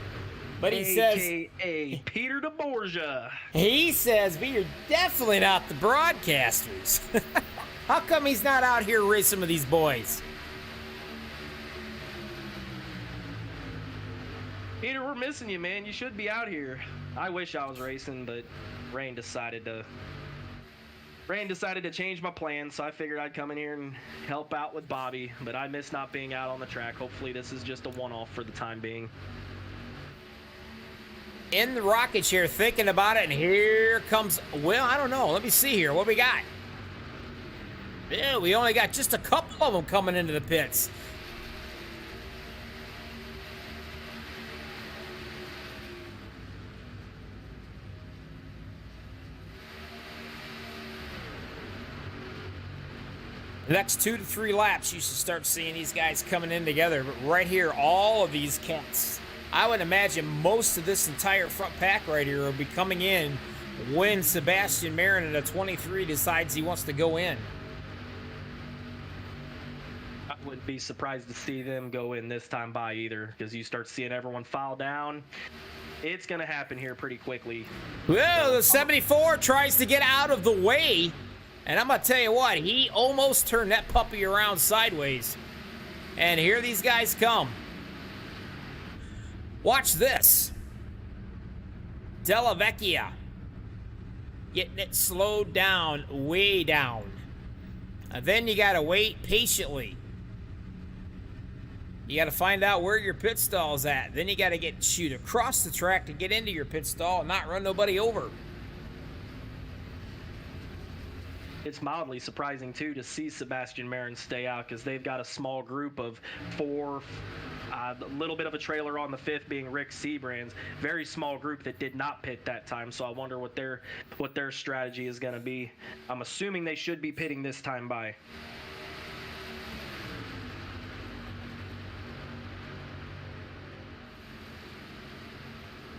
But he says... AKA Peter DeBorgia. He says, we are definitely not the broadcasters. How come he's not out here racing with these boys? Peter, we're missing you, man. You should be out here. I wish I was racing, but Rain decided to change my plans, so I figured I'd come in here and help out with Bobby, but I miss not being out on the track. Hopefully this is just a one-off for the time being. In the rocket chair thinking about it, and here comes, well, I don't know. Let me see here. What we got? Yeah, we only got just a couple of them coming into the pits. The next 2 to 3 laps, you should start seeing these guys coming in together. But right here, all of these cats, I would imagine most of this entire front pack right here will be coming in when Sebastian Marin at a 23 decides he wants to go in. I wouldn't be surprised to see them go in this time by either, because you start seeing everyone file down. It's going to happen here pretty quickly. Well, the 74 tries to get out of the way. And I'm going to tell you what, he almost turned that puppy around sideways. And here these guys come. Watch this. Della Vecchia. Getting it slowed down, way down. And then you got to wait patiently. You got to find out where your pit stall's at. Then you got to shoot across the track to get into your pit stall and not run nobody over. It's mildly surprising, too, to see Sebastian Marin stay out, because they've got a small group of 4, a little bit of a trailer on the 5th being Rick Seabrands. Very small group that did not pit that time, so I wonder what their strategy is going to be. I'm assuming they should be pitting this time by.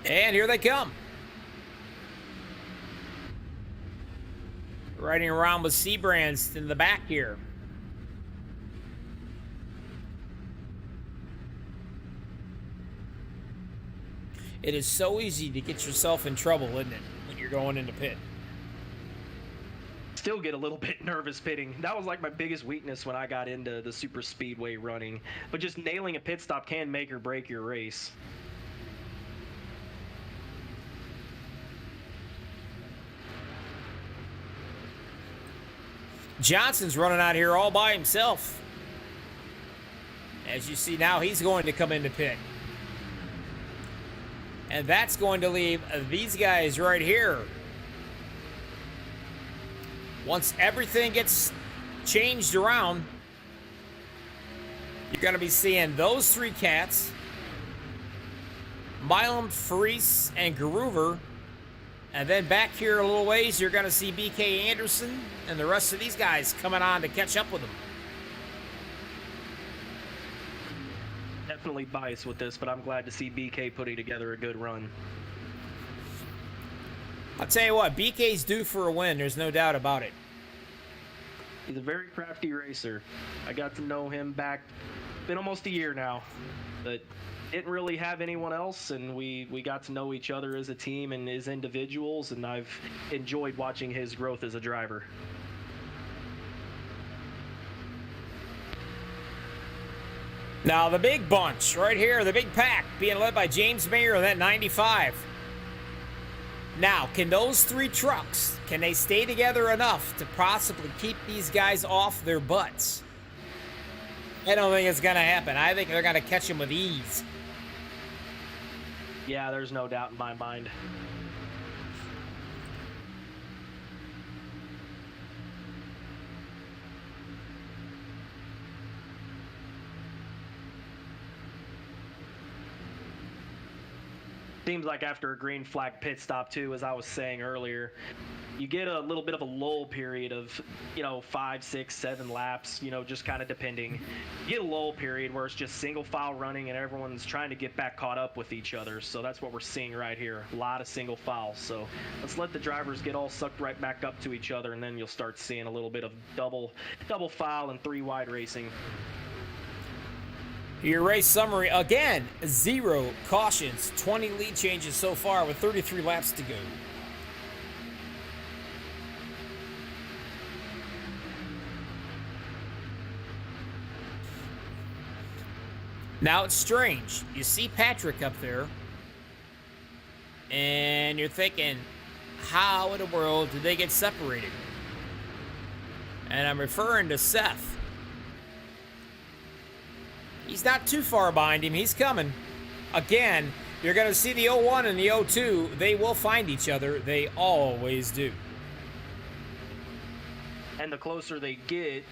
And here they come. Riding around with Seabrands in the back here. It is so easy to get yourself in trouble, isn't it, when you're going into pit? Still get a little bit nervous pitting. That was like my biggest weakness when I got into the super speedway running. But just nailing a pit stop can make or break your race. Johnson's running out here all by himself. As you see now, he's going to come into pit. And that's going to leave these guys right here. Once everything gets changed around, you're going to be seeing those 3 cats, Milam, Faris, and Garuver. And then back here a little ways, you're going to see BK Anderson and the rest of these guys coming on to catch up with them. Definitely biased with this, but I'm glad to see BK putting together a good run. I'll tell you what, BK's due for a win. There's no doubt about it. He's a very crafty racer. I got to know him back, been almost a year now, but didn't really have anyone else, and we got to know each other as a team and as individuals, and I've enjoyed watching his growth as a driver. Now the big bunch right here, the big pack being led by James Mayer in that 95. Now, can those three trucks, can they stay together enough to possibly keep these guys off their butts? I don't think it's going to happen. I think they're going to catch them with ease. Yeah, there's no doubt in my mind. Seems like after a green flag pit stop too, as I was saying earlier, you get a little bit of a lull period of, 5, 6, 7 laps, just kind of depending. You get a lull period where it's just single file running and everyone's trying to get back caught up with each other. So that's what we're seeing right here. A lot of single files. So let's let the drivers get all sucked right back up to each other, and then you'll start seeing a little bit of double file and 3 wide racing. Your race summary, again, 0 cautions, 20 lead changes so far with 33 laps to go. Now it's strange. You see Patrick up there, and you're thinking, how in the world did they get separated? And I'm referring to Seth. He's not too far behind him. He's coming. Again, you're going to see the 01 and the 02. They will find each other. They always do. And the closer they get,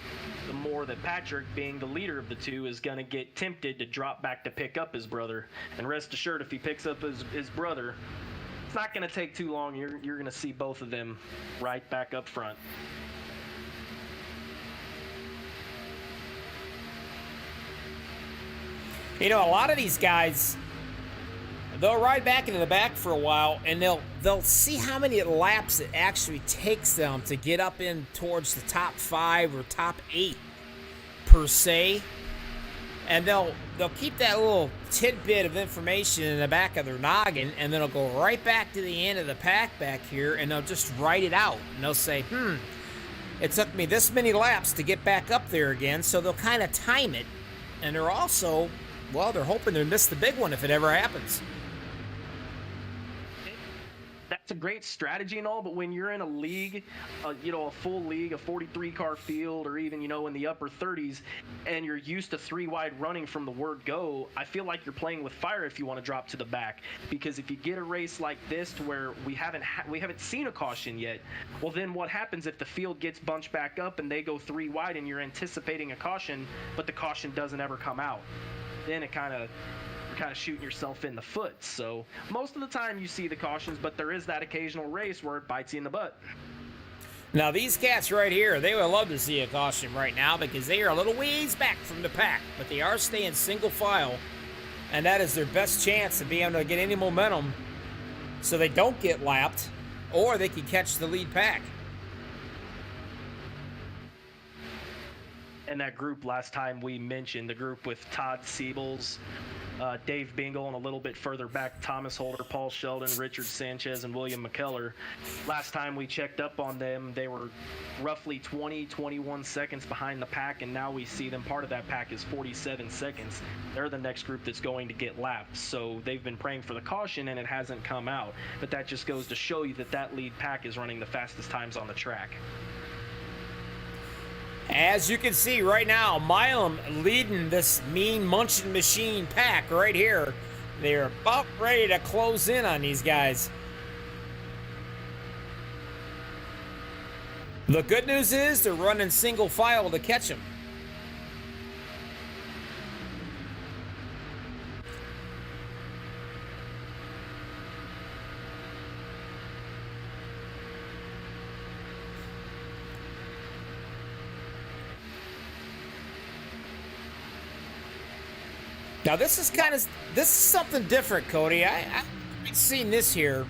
the more that Patrick, being the leader of the two, is going to get tempted to drop back to pick up his brother. And rest assured, if he picks up his brother, it's not going to take too long. You're going to see both of them right back up front. A lot of these guys, they'll ride back into the back for a while, and they'll see how many laps it actually takes them to get up in towards the top 5 or top 8 per se, and they'll keep that little tidbit of information in the back of their noggin, and then they'll go right back to the end of the pack back here, and they'll just write it out, and they'll say, it took me this many laps to get back up there again. So they'll kind of time it, and they're also, they're hoping to miss the big one if it ever happens. That's a great strategy and all, but when you're in a league, a full league, a 43-car field, or even, in the upper 30s, and you're used to 3 wide running from the word go, I feel like you're playing with fire if you want to drop to the back. Because if you get a race like this to where we haven't seen a caution yet, well, then what happens if the field gets bunched back up and they go 3 wide and you're anticipating a caution, but the caution doesn't ever come out? Then you're kind of shooting yourself in the foot. So most of the time you see the cautions, but there is that occasional race where it bites you in the butt. Now these cats right here, they would love to see a caution right now because they are a little ways back from the pack, but they are staying single file, and that is their best chance of being able to get any momentum so they don't get lapped, or they can catch the lead pack. And that group last time we mentioned, the group with Todd Siebels, Dave Bingle, and a little bit further back, Thomas Holder, Paul Sheldon, Richard Sanchez, and William McKellar. Last time we checked up on them, they were roughly 21 seconds behind the pack, and now we see them, part of that pack is 47 seconds. They're the next group that's going to get lapped. So they've been praying for the caution, and it hasn't come out. But that just goes to show you that lead pack is running the fastest times on the track. As you can see right now, Milam leading this mean munching machine pack right here. They're about ready to close in on these guys. The good news is they're running single file to catch them. Now this is something different, Cody. I haven't seen this here.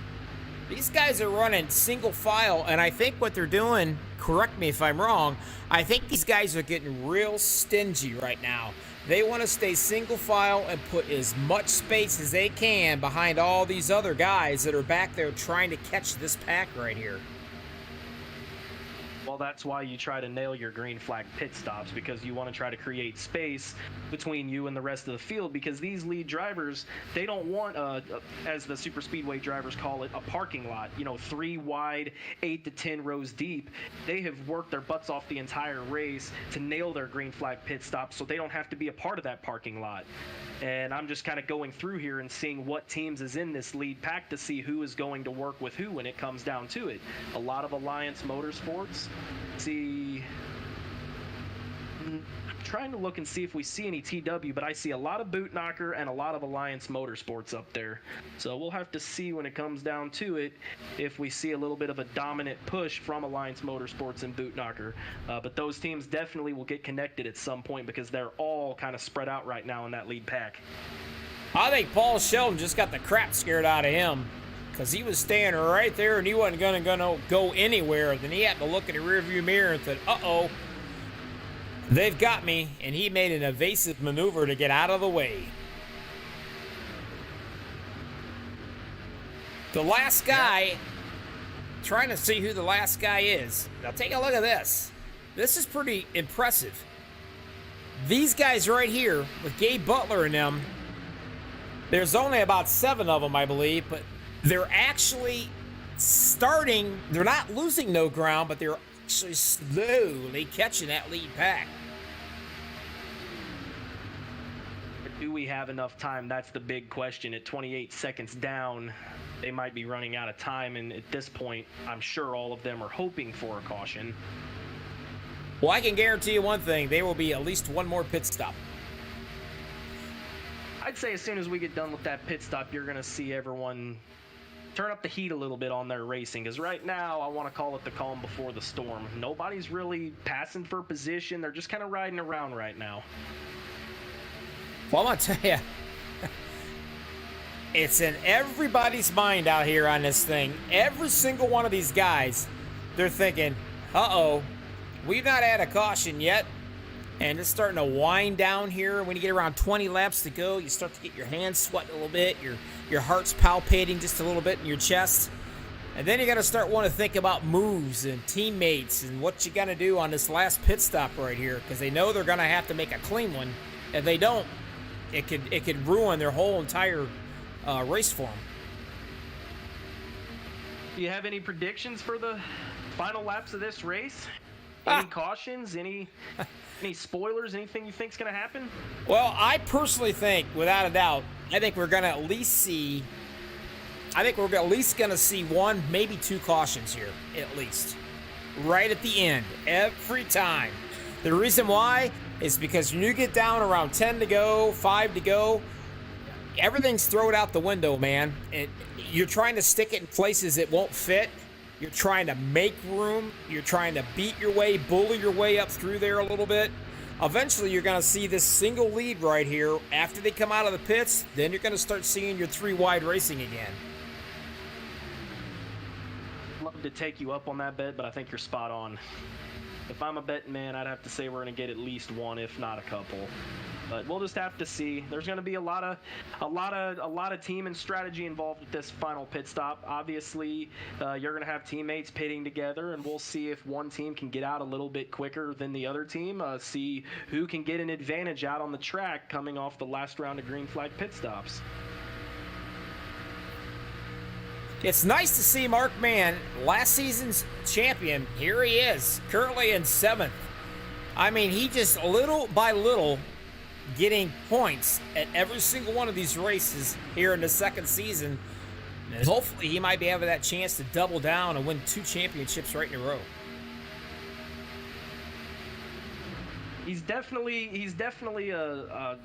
These guys are running single file, and I think what they're doing, correct me if I'm wrong, I think these guys are getting real stingy right now. They want to stay single file and put as much space as they can behind all these other guys that are back there trying to catch this pack right here. Well, that's why you try to nail your green flag pit stops, because you want to try to create space between you and the rest of the field, because these lead drivers, they don't want, as the super speedway drivers call it, a parking lot, 3 wide, 8 to 10 rows deep. They have worked their butts off the entire race to nail their green flag pit stops, so they don't have to be a part of that parking lot. And I'm just kind of going through here and seeing what teams is in this lead pack to see who is going to work with who when it comes down to it. A lot of Alliance Motorsports. I'm trying to look and see if we see any TW, but I see a lot of Boot Knocker and a lot of Alliance Motorsports up there. So we'll have to see when it comes down to it if we see a little bit of a dominant push from Alliance Motorsports and Boot Knocker. But those teams definitely will get connected at some point, because they're all kind of spread out right now in that lead pack. I think Paul Sheldon just got the crap scared out of him, because he was standing right there and he wasn't gonna go anywhere. Then he had to look in the rearview mirror and said, uh-oh, they've got me, and he made an evasive maneuver to get out of the way. The last guy, trying to see who the last guy is. Now take a look at this. This is pretty impressive. These guys right here, with Gabe Butler and them, there's only about 7 of them, I believe, but they're actually starting, they're not losing no ground, but they're actually slowly catching that lead pack. Do we have enough time? That's the big question. At 28 seconds down, they might be running out of time, and at this point, I'm sure all of them are hoping for a caution. Well, I can guarantee you one thing, there will be at least one more pit stop. I'd say as soon as we get done with that pit stop, you're going to see everyone turn up the heat a little bit on their racing, because right now I want to call it the calm before the storm. Nobody's really passing for position. They're just kind of riding around right now. Well, I'm going to tell you, it's in everybody's mind out here on this thing. Every single one of these guys, they're thinking, uh-oh, we've not had a caution yet. And it's starting to wind down here. When you get around 20 laps to go, you start to get your hands sweating a little bit. Your heart's palpating just a little bit in your chest. And then you're going to start wanting to think about moves and teammates and what you got to do on this last pit stop right here, because they know they're going to have to make a clean one. If they don't, it could ruin their whole entire race for them. Do you have any predictions for the final laps of this race? Any cautions? Any spoilers? Anything you think's going to happen? Well, I personally think, without a doubt, I think we're going to at least see, going to see 1, maybe 2 cautions here, at least. Right at the end, every time. The reason why is because when you get down around 10 to go, 5 to go, everything's thrown out the window, man. And you're trying to stick it in places it won't fit. You're trying to make room. You're trying to beat your way, bully your way up through there a little bit. Eventually, you're going to see this single lead right here. After they come out of the pits, then you're going to start seeing your 3 wide racing again. I'd love to take you up on that bet, but I think you're spot on. If I'm a betting man, I'd have to say we're going to get at least 1, if not a couple. But we'll just have to see. There's going to be a lot of team and strategy involved with this final pit stop. Obviously, you're going to have teammates pitting together, and we'll see if one team can get out a little bit quicker than the other team. See who can get an advantage out on the track coming off the last round of green flag pit stops. It's nice to see Mark Mann, last season's champion. Here he is, currently in 7th. I mean, he just little by little getting points at every single one of these races here in the 2nd season. And hopefully he might be having that chance to double down and win 2 championships right in a row. He's definitely a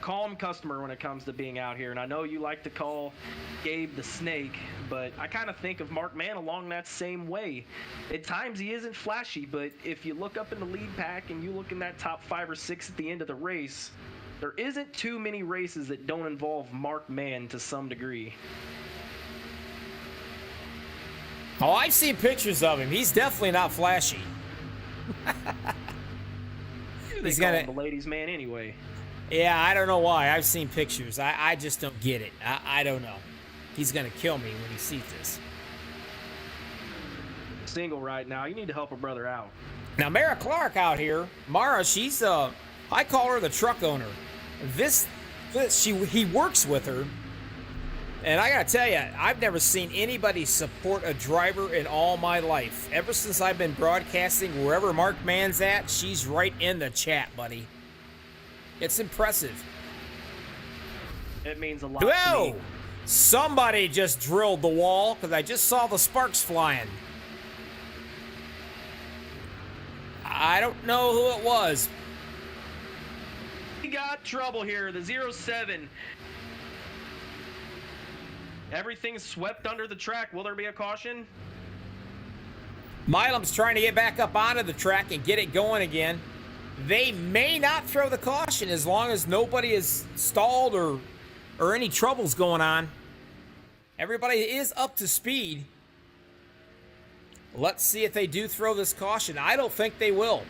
calm customer when it comes to being out here, and I know you like to call Gabe the Snake, but I kind of think of Mark Mann along that same way. At times he isn't flashy, but if you look up in the lead pack and you look in that top 5 or 6 at the end of the race, there isn't too many races that don't involve Mark Mann to some degree. Oh, I've seen pictures of him. He's definitely not flashy. He's gonna- him the ladies' man anyway. Yeah, I don't know why. I've seen pictures. I just don't get it. I don't know. He's going to kill me when he sees this. Single right now. You need to help a brother out. Now, Mara Clark out here, Mara, she's I call her the truck owner. He works with her, and I gotta tell you, I've never seen anybody support a driver in all my life. Ever since I've been broadcasting, wherever Mark Mann's at, she's right in the chat, buddy. It's impressive. It means a lot to Whoa! me. Somebody just drilled the wall because I just saw the sparks flying. I don't know who it was. We got trouble here. The 07. Everything's swept under the track. Will there be a caution? Milam's trying to get back up onto the track and get it going again. They may not throw the caution as long as nobody is stalled or any troubles going on. Everybody is up to speed. Let's see if they do throw this caution. I don't think they will.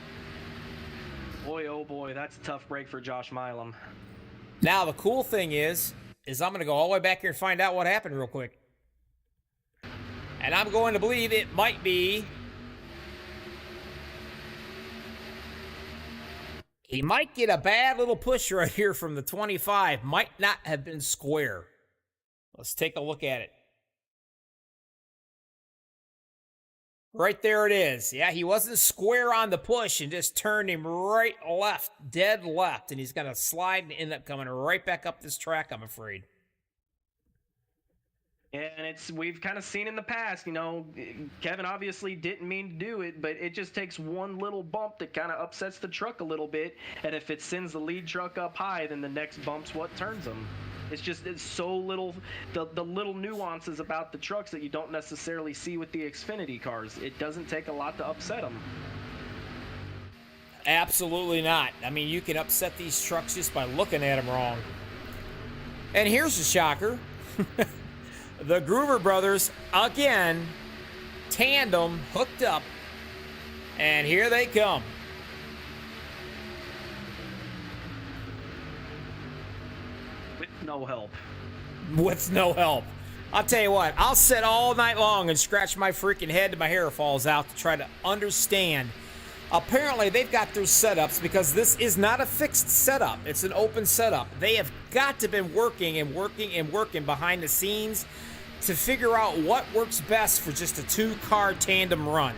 Boy, oh boy, that's a tough break for Josh Milam. Now, the cool thing is I'm going to go all the way back here and find out what happened real quick. And I'm going to believe it might be... He might get a bad little push right here from the 25. Might not have been square. Let's take a look at it. Right there it is. Yeah, he wasn't square on the push and just turned him right left, dead left. And he's going to slide and end up coming right back up this track, I'm afraid. And we've kind of seen in the past, you know, Kevin obviously didn't mean to do it, but it just takes one little bump that kind of upsets the truck a little bit. And if it sends the lead truck up high, then the next bump's what turns them. It's so little, the little nuances about the trucks that you don't necessarily see with the Xfinity cars. It doesn't take a lot to upset them. Absolutely not. I mean, you can upset these trucks just by looking at them wrong. And here's the shocker. The Groover brothers, again, tandem, hooked up, and here they come. With no help. With no help. I'll tell you what, I'll sit all night long and scratch my freaking head till my hair falls out to try to understand. Apparently, they've got their setups because this is not a fixed setup. It's an open setup. They have got to been working and working and working behind the scenes to figure out what works best for just a two-car tandem run.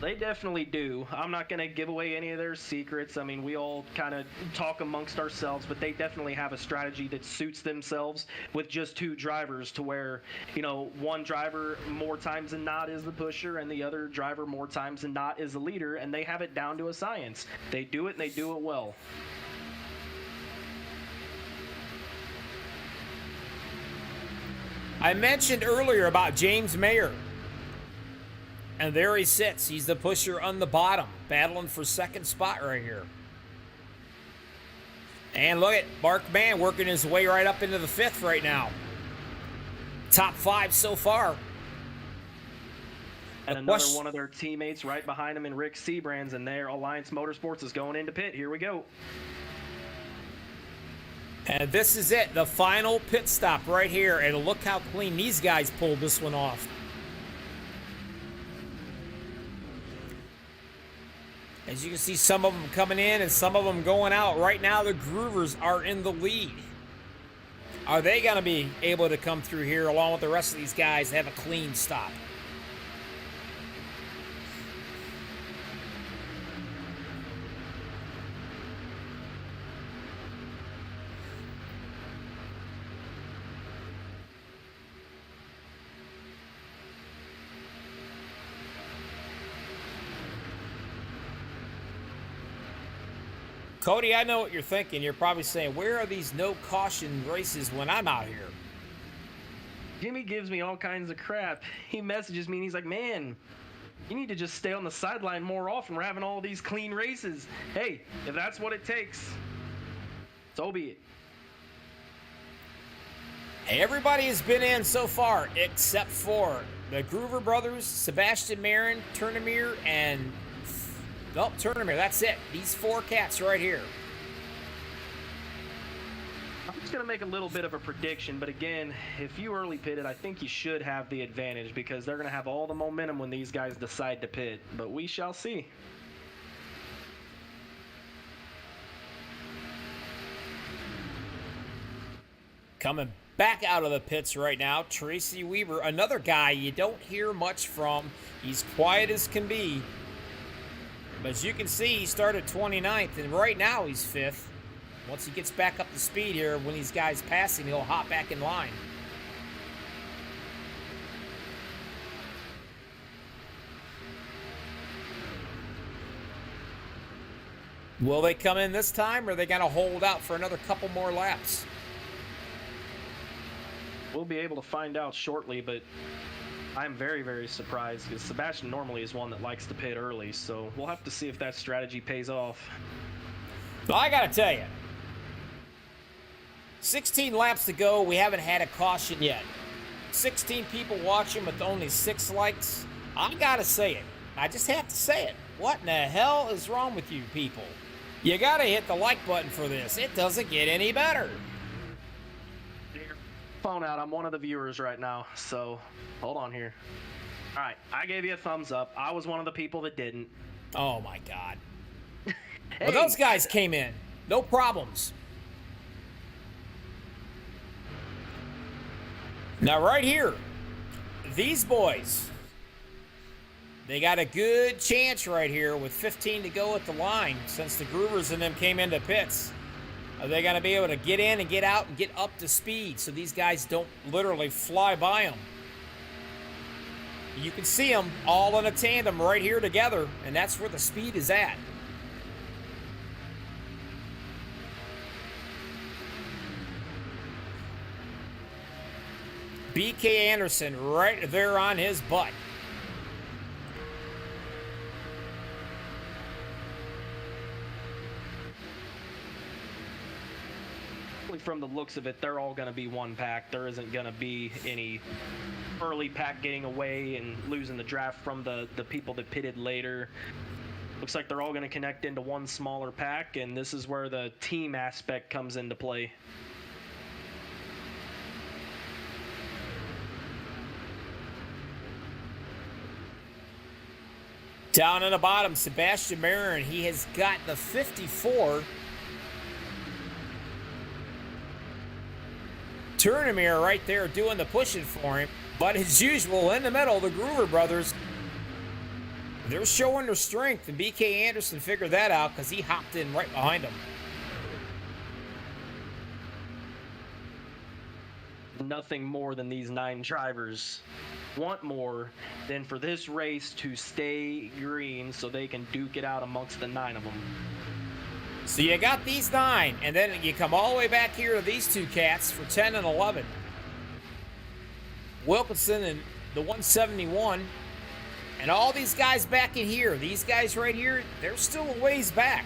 They definitely do. I'm not going to give away any of their secrets. I mean, we all kind of talk amongst ourselves, but they definitely have a strategy that suits themselves with just two drivers to where, you know, one driver more times than not is the pusher and the other driver more times than not is the leader, and they have it down to a science. They do it, and they do it well. I mentioned earlier about James Mayer. And there he sits. He's the pusher on the bottom, battling for second spot right here. And look at Mark Mann working his way right up into the fifth right now. Top five so far. And another one of their teammates right behind him in Rick Sebrands, and their Alliance Motorsports is going into pit. Here we go. And this is it, the final pit stop right here. And look how clean these guys pulled this one off. As you can see, some of them coming in and some of them going out. Right now, the Groovers are in the lead. Are they going to be able to come through here along with the rest of these guys and have a clean stop? Cody, I know what you're thinking. You're probably saying, where are these no caution races when I'm out here? Jimmy gives me all kinds of crap. He messages me and he's like, man, you need to just stay on the sideline more often. We're having all these clean races. Hey, if that's what it takes, so be it. Everybody has been in so far except for the Groover brothers, Sebastian Marin, Turnamir, and Turnamir. That's it. These 4 cats right here. I'm just going to make a little bit of a prediction, but again, if you early pitted, I think you should have the advantage because they're going to have all the momentum when these guys decide to pit, but we shall see. Coming back out of the pits right now, Tracy Weaver, another guy you don't hear much from. He's quiet as can be. But as you can see, he started 29th, and right now he's 5th. Once he gets back up to speed here, when these guys pass him, he'll hop back in line. Will they come in this time, or are they going to hold out for another couple more laps? We'll be able to find out shortly, but I'm very, very surprised because Sebastian normally is one that likes to pit early, so we'll have to see if that strategy pays off. Well, I got to tell you, 16 laps to go, we haven't had a caution yet. 16 people watching with only 6 likes. I got to say it. I just have to say it. What in the hell is wrong with you people? You got to hit the like button for this. It doesn't get any better. Phone out. I'm one of the viewers right now, so hold on here. All right, I gave you a thumbs up. I was one of the people that didn't. Oh my God. Hey. Well, those guys came in. No problems. Now right here, these boys, they got a good chance right here with 15 to go at the line since the Groovers and them came into pits. Are they going to be able to get in and get out and get up to speed so these guys don't literally fly by them? You can see them all in a tandem right here together, and that's where the speed is at. BK Anderson right there on his butt. From the looks of it, they're all going to be one pack. There isn't going to be any early pack getting away and losing the draft from the people that pitted later. Looks like they're all going to connect into one smaller pack, and this is where the team aspect comes into play. Down in the bottom, Sebastian Marin, he has got the 54. Turnamir right there doing the pushing for him. But as usual, in the middle, the Groover brothers, they're showing their strength. And BK Anderson figured that out because he hopped in right behind them. Nothing more than these 9 drivers want more than for this race to stay green so they can duke it out amongst the 9 of them. So you got these 9, and then you come all the way back here to these 2 cats for 10 and 11. Wilkinson and the 171, and all these guys back in here. These guys right here, they're still a ways back.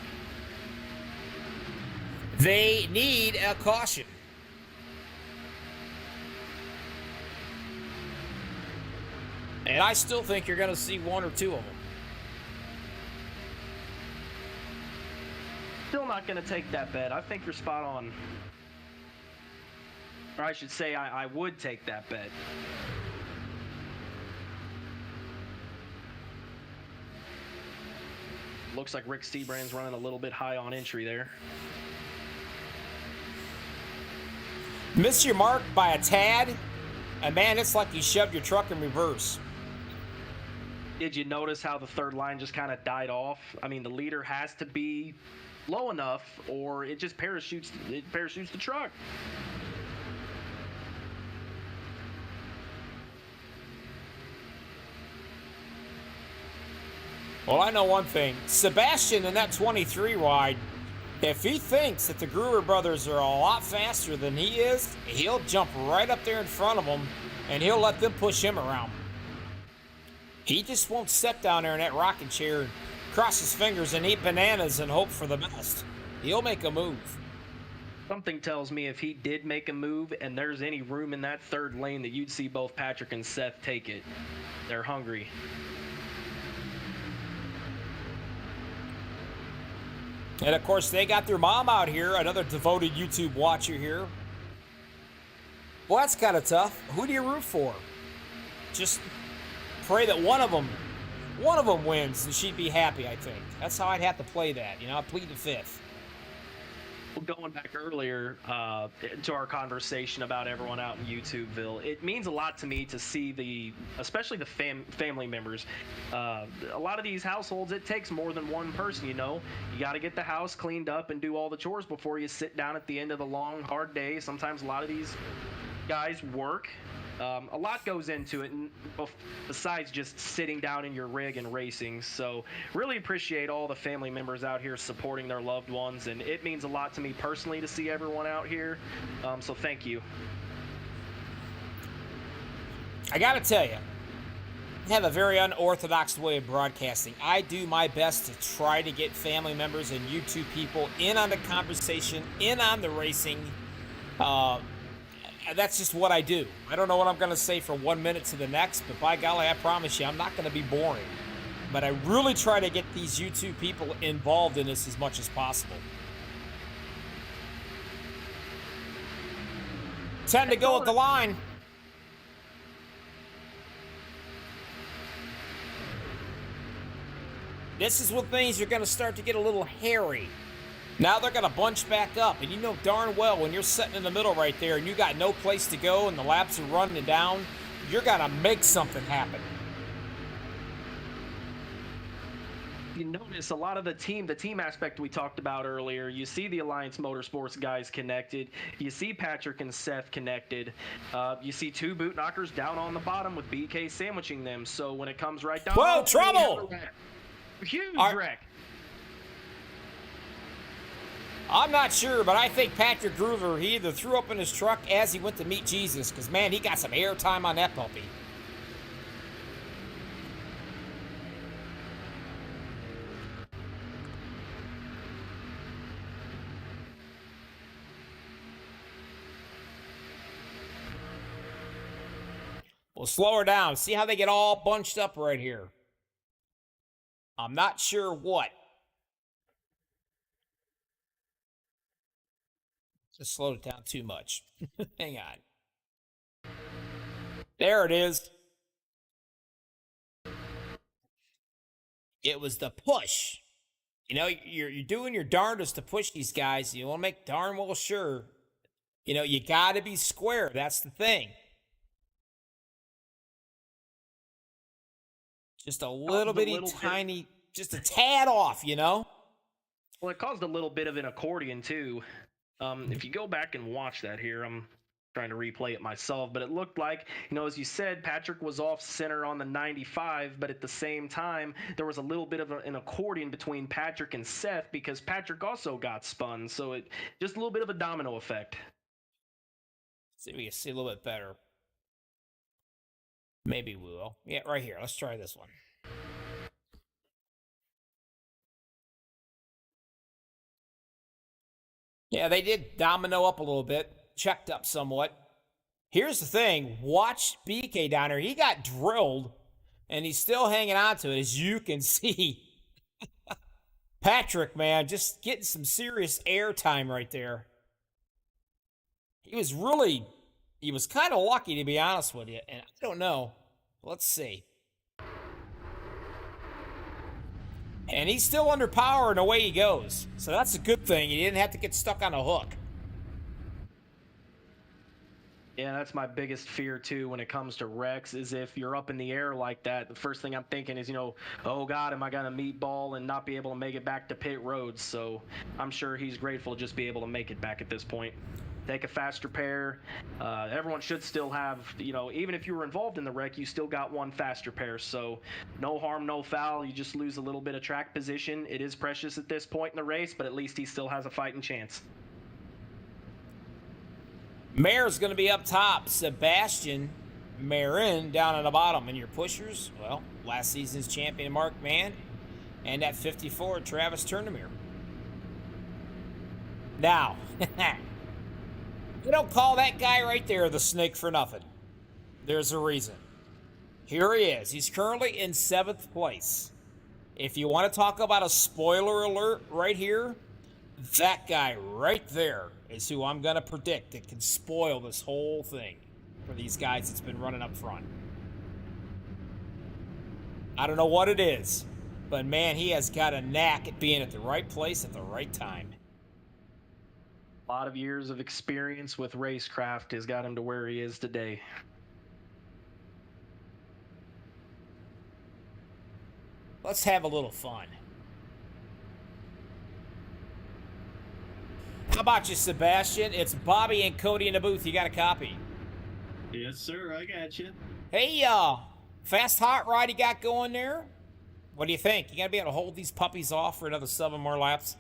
They need a caution. And I still think you're going to see 1 or 2 of them. Still not going to take that bet. I think you're spot on. Or I should say I would take that bet. Looks like Rick Stebrand's running a little bit high on entry there. Miss your mark by a tad, and man, it's like you shoved your truck in reverse. Did you notice how the third line just kind of died off? I mean, the leader has to be low enough or it just parachutes the truck. Well, I know one thing. Sebastian in that 23 wide, if he thinks that the Groover brothers are a lot faster than he is, he'll jump right up there in front of them and he'll let them push him around. He just won't step down there in that rocking chair and cross his fingers and eat bananas and hope for the best. He'll make a move. Something tells me if he did make a move and there's any room in that third lane that you'd see both Patrick and Seth take it. They're hungry. And of course, they got their mom out here, another devoted YouTube watcher here. Well, that's kind of tough. Who do you root for? Just pray that one of them wins, and she'd be happy, I think. That's how I'd have to play that. You know, I'd plead the fifth. Going back earlier to our conversation about everyone out in YouTubeville, it means a lot to me to see especially the family members. A lot of these households, it takes more than one person, you know. You got to get the house cleaned up and do all the chores before you sit down at the end of the long, hard day. Sometimes a lot of these guys work. A lot goes into it, and besides just sitting down in your rig and racing. So really appreciate all the family members out here supporting their loved ones, and it means a lot to me personally to see everyone out here. So thank you. I gotta tell you, I have a very unorthodox way of broadcasting. I do my best to try to get family members and YouTube people in on the conversation, in on the racing. That's just what I do. I don't know what I'm going to say from 1 minute to the next, but by golly, I promise you, I'm not going to be boring. But I really try to get these YouTube people involved in this as much as possible. 10 to go at the line. This is when things are going to start to get a little hairy. Now they're going to bunch back up, and you know darn well when you're sitting in the middle right there and you got no place to go and the laps are running down, you're going to make something happen. You notice a lot of the team aspect we talked about earlier. You see the Alliance Motorsports guys connected. You see Patrick and Seth connected. You see two boot knockers down on the bottom with BK sandwiching them. So when it comes right down, whoa, trouble! Huge wreck. I'm not sure, but I think Patrick Groover, he either threw up in his truck as he went to meet Jesus, because, man, he got some airtime on that puppy. We'll slow her down. See how they get all bunched up right here. I'm not sure what. Just slowed it down too much. Hang on. There it is. It was the push. You know, you're doing your darndest to push these guys. You want to make darn well sure. You know, you got to be square. That's the thing. Just a little bitty tiny, just a tad off, you know? Well, it caused a little bit of an accordion, too. If you go back and watch that here, I'm trying to replay it myself, but it looked like, you know, as you said, Patrick was off center on the 95, but at the same time, there was a little bit of an accordion between Patrick and Seth because Patrick also got spun, so it just a little bit of a domino effect. See if we can see a little bit better. Maybe we will. Yeah, right here. Let's try this one. Yeah, they did domino up a little bit, checked up somewhat. Here's the thing. Watch BK down there. He got drilled, and he's still hanging on to it, as you can see. Patrick, man, just getting some serious air time right there. He was kind of lucky, to be honest with you, and I don't know. Let's see. And he's still under power, and away he goes. So that's a good thing. He didn't have to get stuck on a hook. Yeah, that's my biggest fear, too, when it comes to wrecks, is if you're up in the air like that, the first thing I'm thinking is, you know, oh, God, am I going to meatball and not be able to make it back to pit roads? So I'm sure he's grateful to just be able to make it back at this point. Take a faster pair. Everyone should still have, you know, even if you were involved in the wreck, you still got one faster pair. So no harm, no foul. You just lose a little bit of track position. It is precious at this point in the race, but at least he still has a fighting chance. Mayor's going to be up top. Sebastian Marin down on the bottom. And your pushers, well, last season's champion Mark Mann. And at 54, Travis Turnermere. Now, You don't call that guy right there the snake for nothing. There's a reason. Here he is. He's currently in 7th place. If you want to talk about a spoiler alert right here, that guy right there is who I'm going to predict that can spoil this whole thing for these guys that's been running up front. I don't know what it is, but man, he has got a knack at being at the right place at the right time. A lot of years of experience with racecraft has got him to where he is today. Let's have a little fun. How about you, Sebastian? It's Bobby and Cody in the booth. You got a copy? Yes, sir. I got you. Hey, fast hot rod you got going there? What do you think? You got to be able to hold these puppies off for another 7 more laps?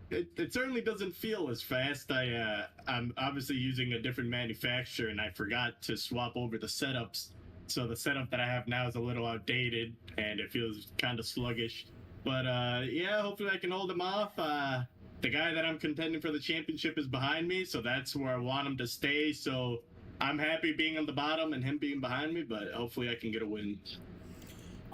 It certainly doesn't feel as fast. I'm obviously using a different manufacturer, and I forgot to swap over the setups. So the setup that I have now is a little outdated, and it feels kind of sluggish. But yeah, hopefully I can hold him off. The guy that I'm contending for the championship is behind me, so that's where I want him to stay. So I'm happy being on the bottom and him being behind me, but hopefully I can get a win.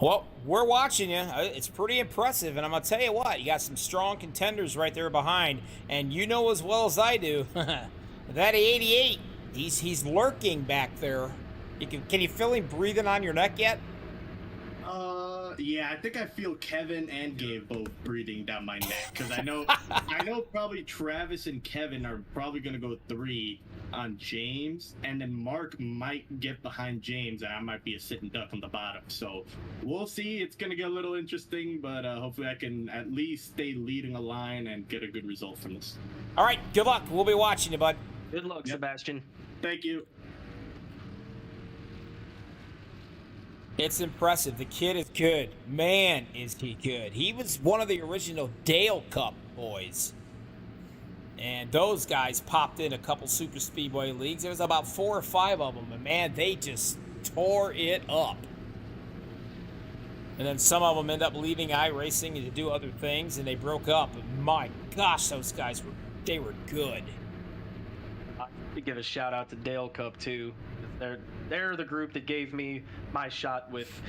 Well, we're watching you. It's pretty impressive, and I'm going to tell you what, you got some strong contenders right there behind, and you know as well as I do, that 88, he's lurking back there. Can you feel him breathing on your neck yet? Yeah, I think I feel Kevin and Gabe both breathing down my neck, because I know probably Travis and Kevin are probably going to go 3 on James, and then Mark might get behind James, and I might be a sitting duck on the bottom. So we'll see. It's going to get a little interesting, but hopefully I can at least stay leading a line and get a good result from this. All right, good luck. We'll be watching you, bud. Good luck, Sebastian. Thank you. It's impressive. The kid is good. Man, is he good. He was one of the original Dale Cup boys. And those guys popped in a couple super speedway leagues. There was about 4 or 5 of them. And man, they just tore it up. And then some of them end up leaving iRacing to do other things, and they broke up. And my gosh, those guys were good. I could give a shout out to Dale Cup too. They're the group that gave me my shot with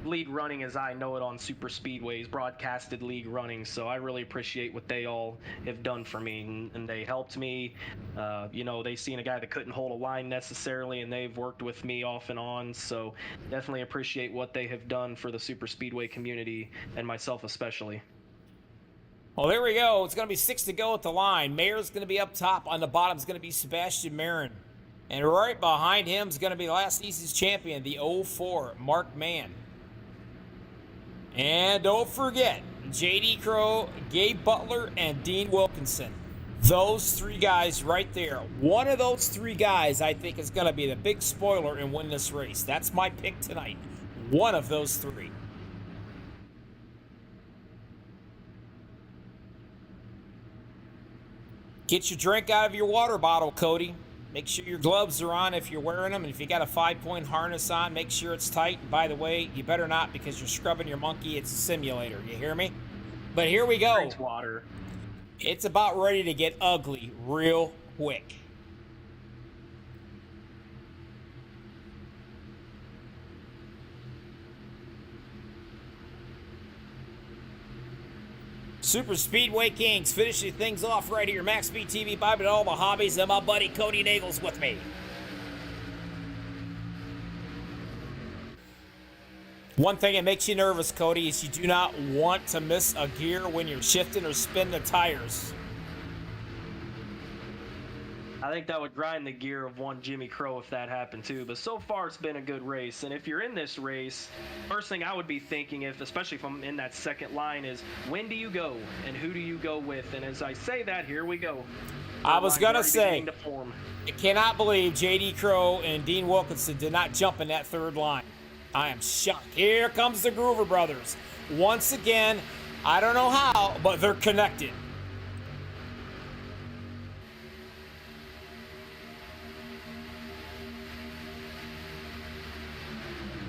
league running as I know it on super speedways, broadcasted league running. So I really appreciate what they all have done for me, and they helped me. They seen a guy that couldn't hold a line necessarily, and they've worked with me off and on. So definitely appreciate what they have done for the super speedway community and myself especially. Well, there we go. It's going to be 6 to go at the line. Mayer's going to be up top. On the bottom is going to be Sebastian Marin. And right behind him is going to be last season's champion, the 04, Mark Mann. And don't forget, J.D. Crow, Gabe Butler, and Dean Wilkinson. Those 3 guys right there. One of those 3 guys I think is going to be the big spoiler and win this race. That's my pick tonight. One of those 3. Get your drink out of your water bottle, Cody. Make sure your gloves are on if you're wearing them. And if you got a 5-point harness on, make sure it's tight. And by the way, you better not, because you're scrubbing your monkey. It's a simulator. You hear me? But here we go. Drinks water. It's about ready to get ugly real quick. Super Speedway Kings finishing things off right here. MaxspeedTV, Bobby, and all the hobbies, and my buddy Cody Nagel's with me. One thing that makes you nervous, Cody, is you do not want to miss a gear when you're shifting or spinning the tires. I think that would grind the gear of one Jimmy Crow if that happened too. But so far, it's been a good race. And if you're in this race, first thing I would be thinking, especially if I'm in that second line, is when do you go and who do you go with? And as I say that, here we go. I was going to say, to form. I cannot believe J.D. Crow and Dean Wilkinson did not jump in that third line. I am shocked. Here comes the Groover brothers. Once again, I don't know how, but they're connected.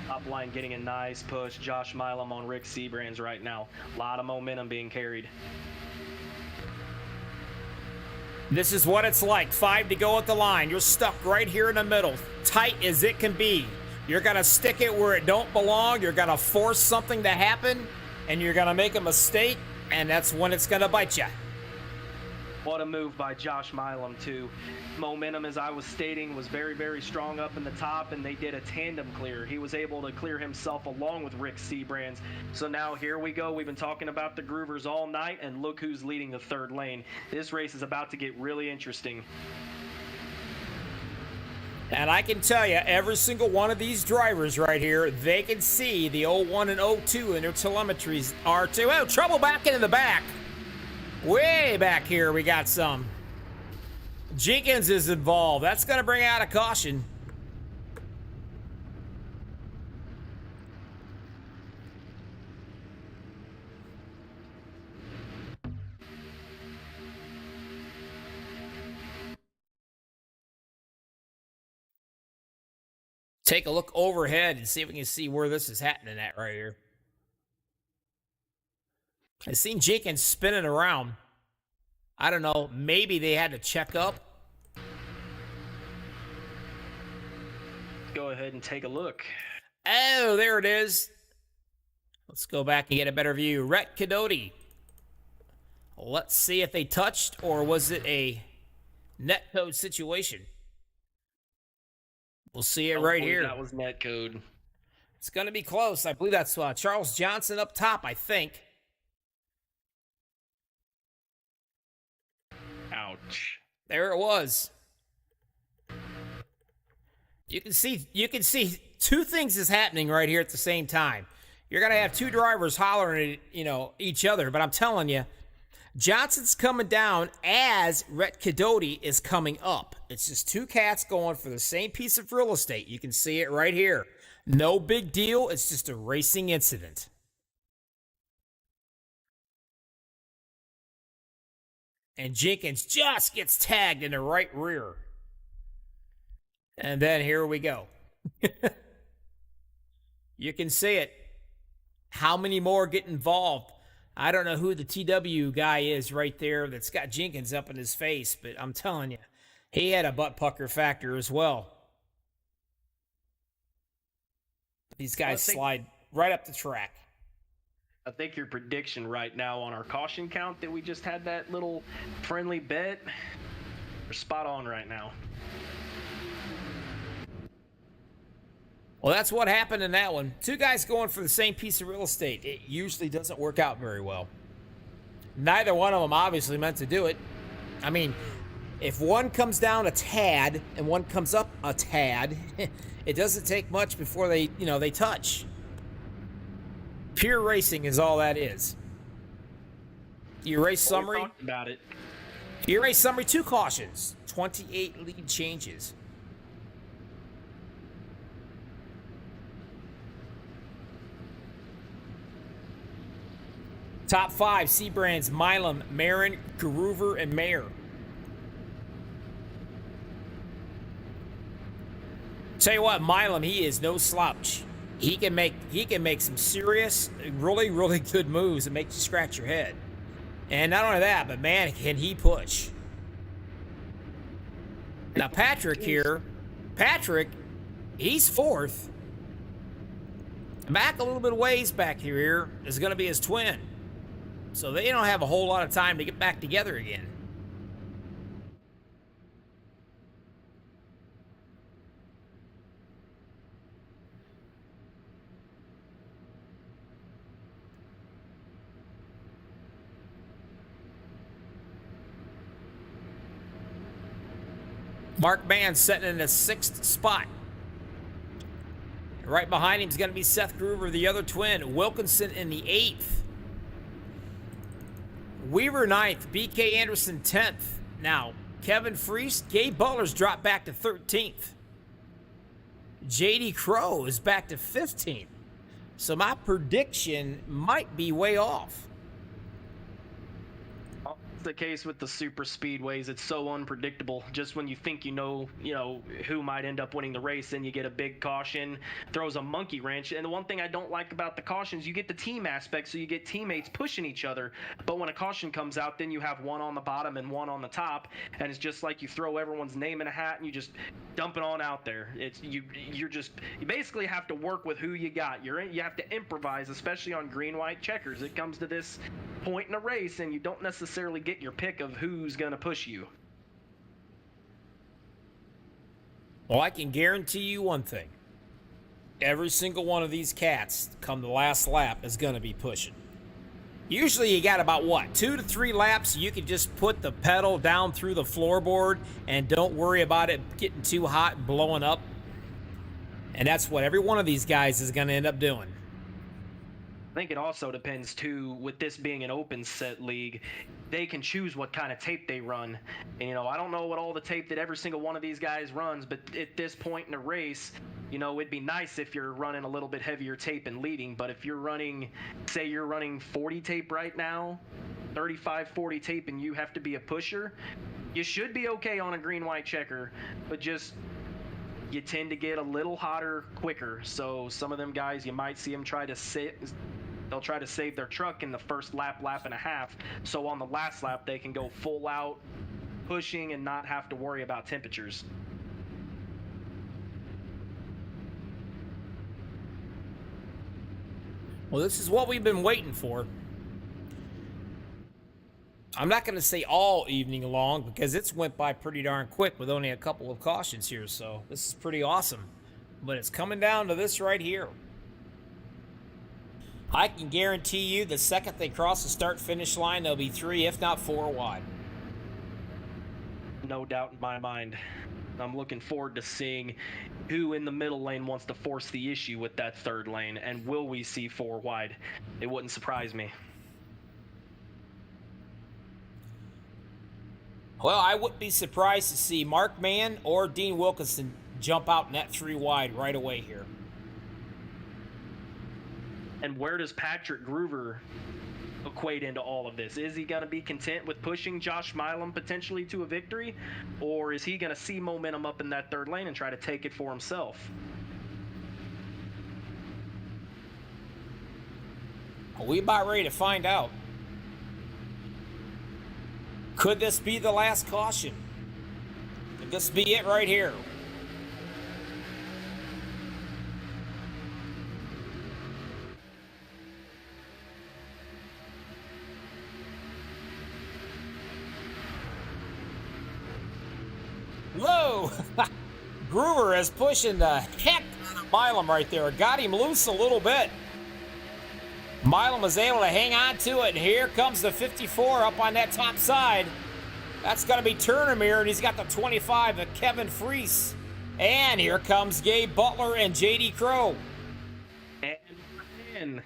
Top line getting a nice push. Josh Milam on Rick Seabrands right now. A lot of momentum being carried. This is what it's like. 5 to go at the line. You're stuck right here in the middle, tight as it can be. You're going to stick it where it don't belong. You're going to force something to happen, and you're going to make a mistake, and that's when it's going to bite you. What a move by Josh Milam, too. Momentum, as I was stating, was very, very strong up in the top, and they did a tandem clear. He was able to clear himself along with Rick Seabrands. So now here we go. We've been talking about the Groovers all night, and look who's leading the third lane. This race is about to get really interesting. And I can tell you, every single one of these drivers right here, they can see the 01 and 02 in their telemetries are too. Oh, trouble back into the back. Way back here, we got some. Jenkins is involved. That's going to bring out a caution. Take a look overhead and see if we can see where this is happening at right here. I seen Jenkins spinning around. I don't know. Maybe they had to check up. Go ahead and take a look. Oh, there it is. Let's go back and get a better view. Rhett Cadoti. Let's see if they touched, or was it a netcode situation? We'll see it right here. That was netcode. It's going to be close. I believe that's Charles Johnson up top, I think. Ouch. There it was. You can see two things is happening right here at the same time. You're going to have two drivers hollering at, each other, but I'm telling you, Johnson's coming down as Rhett Cadoti is coming up. It's just two cats going for the same piece of real estate. You can see it right here. No big deal. It's just a racing incident. And Jenkins just gets tagged in the right rear. And then here we go. You can see it. How many more get involved? I don't know who the TW guy is right there that's got Jenkins up in his face, but I'm telling you, he had a butt pucker factor as well. These guys slide right up the track. I think your prediction right now on our caution count that we just had that little friendly bet, we're spot on right now. Well, that's what happened in that one. Two guys going for the same piece of real estate. It usually doesn't work out very well. Neither one of them obviously meant to do it. I mean, if one comes down a tad and one comes up a tad, it doesn't take much before they touch. Pure racing is all that is. Your race summary. We talked about it. Your race summary, 2 cautions, 28 lead changes. Top 5, Seabrands, Milam, Marin, Groover, and Mayer. Tell you what, Milam, he is no slouch. He can make some serious, really, really good moves that make you scratch your head. And not only that, but man, can he push. Now Patrick here, he's 4th. Back a little bit of ways back here is going to be his twin. So they don't have a whole lot of time to get back together again. Mark Mann sitting in the 6th spot. Right behind him is going to be Seth Groover, the other twin. Wilkinson in the 8th. Weaver 9th. BK Anderson 10th. Now, Kevin Freese, Gabe Butler's dropped back to 13th. JD Crow is back to 15th. So my prediction might be way off. the case with the super speedways. It's so unpredictable. Just when you think you know who might end up winning the race, then you get a big caution, throws a monkey wrench. And the one thing I don't like about the cautions, you get the team aspect, so you get teammates pushing each other. But when a caution comes out, then you have one on the bottom and one on the top, and it's just like you throw everyone's name in a hat and you just dump it on out there. It's you basically have to work with who you got. You have to improvise, especially on green white checkers. It comes to this point in a race and you don't necessarily get your pick of who's gonna push you. Well, I can guarantee you one thing. Every single one of these cats, come the last lap, is going to be pushing. Usually you got about, what, 2 to 3 laps, you can just put the pedal down through the floorboard and don't worry about it getting too hot and blowing up. And that's what every one of these guys is going to end up doing. I think it also depends too, with this being an open set league, they can choose what kind of tape they run. And, I don't know what all the tape that every single one of these guys runs, but at this point in a race, it'd be nice if you're running a little bit heavier tape and leading. But if you're running, say you're running 40 tape right now, 35, 40 tape, and you have to be a pusher, you should be okay on a green-white checker, but just you tend to get a little hotter quicker. So some of them guys, you might see them try to they'll try to save their truck in the first lap and a half, so on the last lap they can go full out pushing and not have to worry about temperatures. Well, this is what we've been waiting for. I'm not going to say all evening long because it's went by pretty darn quick with only a couple of cautions here, so this is pretty awesome. But it's coming down to this right here. I can guarantee you the second they cross the start-finish line, they'll be 3, if not 4 wide. No doubt in my mind. I'm looking forward to seeing who in the middle lane wants to force the issue with that third lane, and will we see 4 wide? It wouldn't surprise me. Well, I wouldn't be surprised to see Mark Mann or Dean Wilkinson jump out in that 3 wide right away here. And where does Patrick Groover equate into all of this? Is he going to be content with pushing Josh Milam potentially to a victory? Or is he going to see momentum up in that third lane and try to take it for himself? Well, we about ready to find out. Could this be the last caution? Could this be it right here? Whoa! Groover is pushing the heck out of Milam right there. Got him loose a little bit. Milam was able to hang on to it, and here comes the 54 up on that top side. That's going to be Turnermere, and he's got the 25 of Kevin Freese. And here comes Gabe Butler and J.D. Crow. And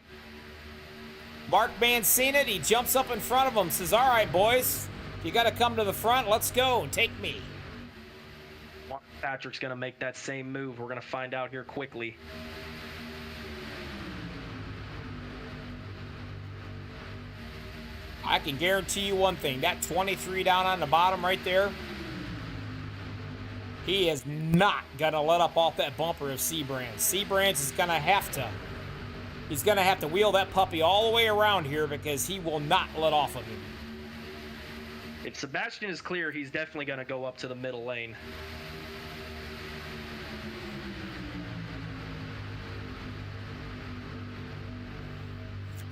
Mark Mann seen it. He jumps up in front of him, says, all right, boys, you got to come to the front. Let's go and take me. Patrick's going to make that same move. We're going to find out here quickly. I can guarantee you one thing. That 23 down on the bottom right there, he is not going to let up off that bumper of Seabrands. Seabrands is going to have to. He's going to have to wheel that puppy all the way around here because he will not let off of him. If Sebastian is clear, he's definitely going to go up to the middle lane.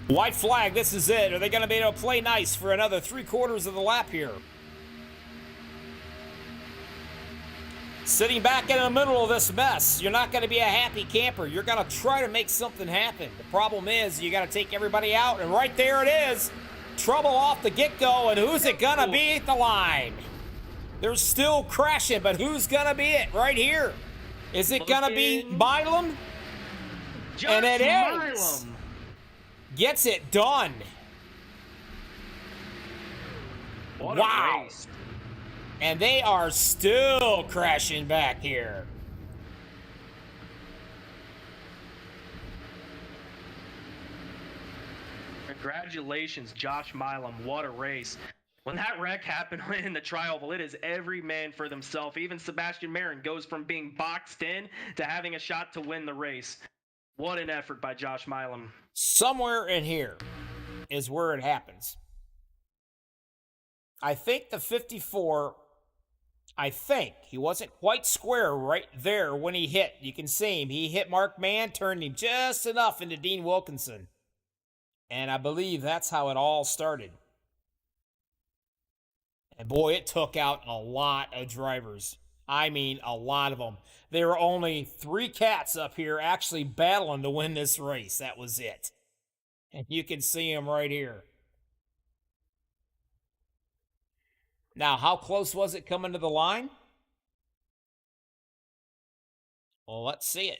White flag, this is it. Are they going to be able to play nice for another 3/4 of the lap here? Sitting back in the middle of this mess, you're not going to be a happy camper. You're going to try to make something happen. The problem is you got to take everybody out, and right there it is. Trouble off the get-go, and who's it going to be at the line? They're still crashing, but who's going to be it right here? Is it going to be Milam? And it is. Gets it done. What wow. A race. And they are still crashing back here. Congratulations, Josh Milam. What a race. When that wreck happened in the tri-oval, it is every man for themselves. Even Sebastian Marin goes from being boxed in to having a shot to win the race. What an effort by Josh Milam. Somewhere in here is where it happens. I think the 54, he wasn't quite square right there when he hit. You can see him. He hit Mark Mann, turned him just enough into Dean Wilkinson. And I believe that's how it all started. And boy, it took out a lot of drivers. I mean, a lot of them. There were only 3 cats up here actually battling to win this race. That was it. And you can see them right here. Now, how close was it coming to the line? Well, let's see it.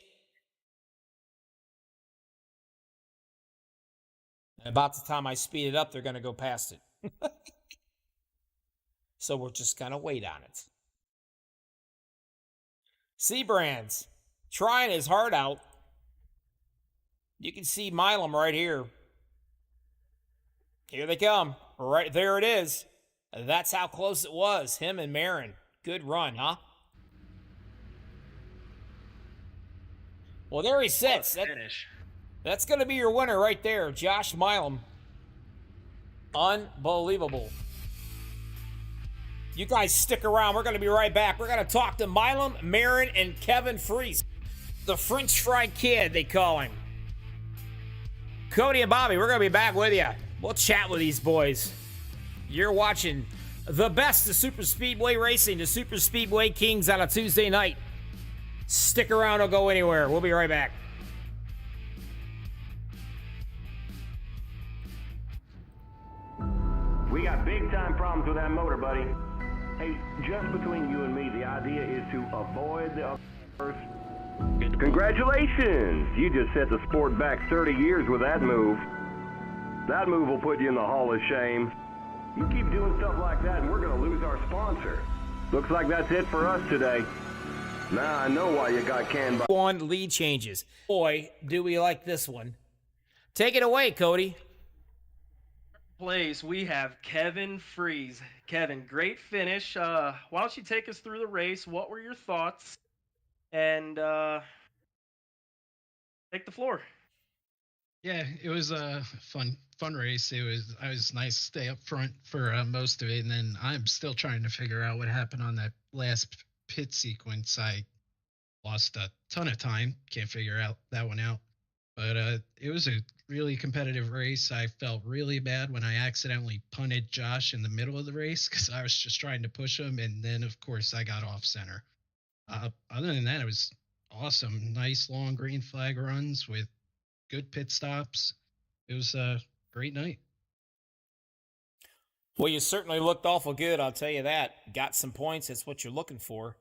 And about the time I speed it up, they're going to go past it. So we're just going to wait on it. Seabrands trying his heart out. You can see Milam right here. Here they come. Right there it is. That's how close it was. Him and Marin. Good run, huh? Well, there he sits. That's going to be your winner right there, Josh Milam. Unbelievable. You guys stick around. We're going to be right back. We're going to talk to Milam, Marin, and Kevin Fries. The French Fry Kid, they call him. Cody and Bobby, we're going to be back with you. We'll chat with these boys. You're watching the best of Super Speedway Racing, the Super Speedway Kings on a Tuesday night. Stick around, don't go anywhere. We'll be right back. We got big time problems with that motor, buddy. Hey, just between you and me, the idea is to avoid the first. Congratulations! You just set the sport back 30 years with that move. That move will put you in the Hall of Shame. You keep doing stuff like that and we're going to lose our sponsor. Looks like that's it for us today. Now I know why you got canned by... On lead changes. Boy, do we like this one. Take it away, Cody. Place we have Kevin Fries. Kevin, great finish. Why don't you take us through the race? What were your thoughts? And take the floor. Yeah, it was a fun race. I was nice to stay up front for most of it, and then I'm still trying to figure out what happened on that last pit sequence. I lost a ton of time. Can't figure that one out. But it was a really competitive race. I felt really bad when I accidentally punted Josh in the middle of the race because I was just trying to push him, and then of course I got off center. Other than that, it was awesome. Nice long green flag runs with good pit stops. It was a great night. Well, you certainly looked awful good, I'll tell you that. Got some points, that's what you're looking for.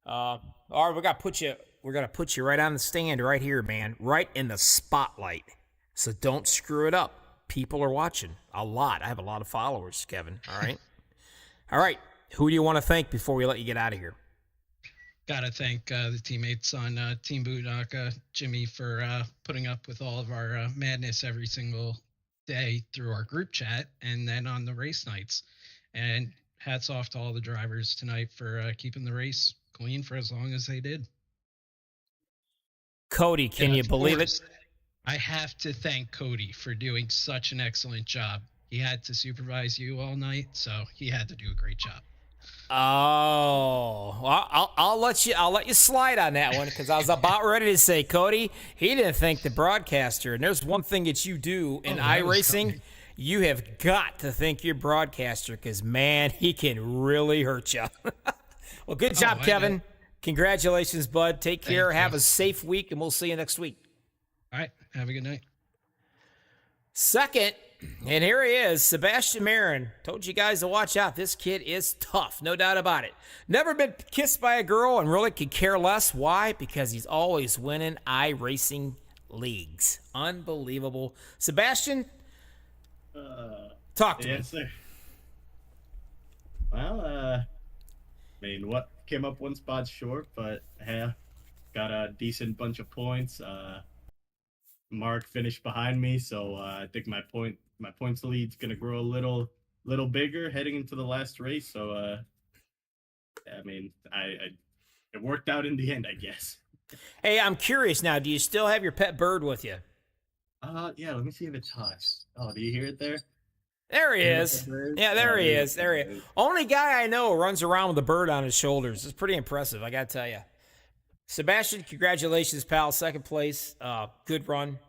All right, we're gonna put you right on the stand right here, man. Right in the spotlight. So don't screw it up. People are watching. A lot. I have a lot of followers, Kevin. All right. All right. Who do you want to thank before we let you get out of here? Gotta thank the teammates on Team Boondock, Jimmy, for putting up with all of our madness every single day through our group chat and then on the race nights. And hats off to all the drivers tonight for keeping the race clean for as long as they did. Cody, can you believe it? I have to thank Cody for doing such an excellent job. He had to supervise you all night, so he had to do a great job. Oh, well, I'll let you slide on that one because I was about ready to say, Cody, he didn't thank the broadcaster. And there's one thing that you do in iRacing, you have got to thank your broadcaster because, man, he can really hurt you. Well, good job, Kevin. Congratulations, bud. Take care. Have a safe week, and we'll see you next week. All right. Have a good night. Second, and here he is, Sebastian Marin. Told you guys to watch out. This kid is tough, no doubt about it. Never been kissed by a girl and really could care less. Why? Because he's always winning iRacing leagues. Unbelievable. Sebastian, talk to me. Yes, sir. Well, I mean, what came up one spot short, but yeah, got a decent bunch of points. Mark finished behind me, so I think my points lead's gonna grow a little. little bigger heading into the last race. So, I mean, it worked out in the end, I guess. Hey, I'm curious now. Do you still have your pet bird with you? Yeah. Let me see if it talks. Oh, do you hear it there? There he Hear is. the bird? Yeah, there he there's is. the There he bird. is. Only guy I know runs around with a bird on his shoulders. It's pretty impressive, I gotta tell you. Sebastian, congratulations, pal. Second place. Good run.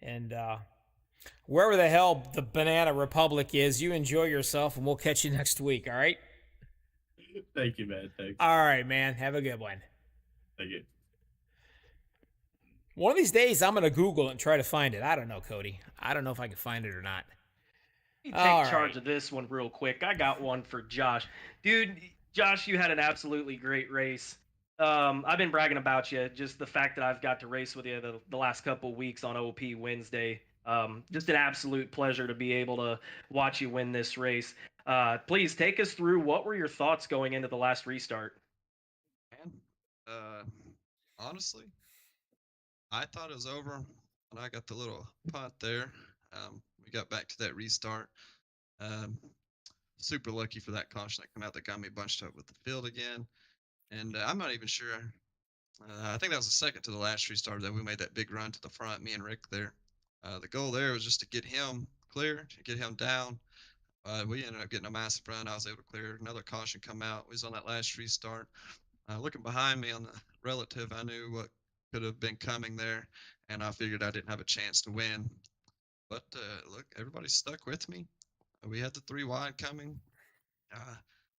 And wherever the hell the Banana Republic is, you enjoy yourself, and we'll catch you next week, all right? Thank you, man. Thanks. All right, man. Have a good one. Thank you. One of these days, I'm going to Google it and try to find it. I don't know, Cody. I don't know if I can find it or not. Take All charge right. of this one real quick. I got one for Josh. Dude, Josh, you had an absolutely great race. I've been bragging about you, just the fact that I've got to race with you the last couple weeks on OP Wednesday. Just an absolute pleasure to be able to watch you win this race. Please take us through, what were your thoughts going into the last restart? Man, honestly, I thought it was over when I got the little punt there. We got back to that restart. Um, Super lucky for that caution that came out that got me bunched up with the field again. And I'm not even sure. I think that was the second to the last restart that we made that big run to the front, me and Rick there. The goal there was just to get him clear, to get him down. We ended up getting a massive run. I was able to clear another caution come out. We was on that last restart. Looking behind me on the relative, I knew what could have been coming there, and I figured I didn't have a chance to win. But look, everybody stuck with me. We had the 3 wide coming.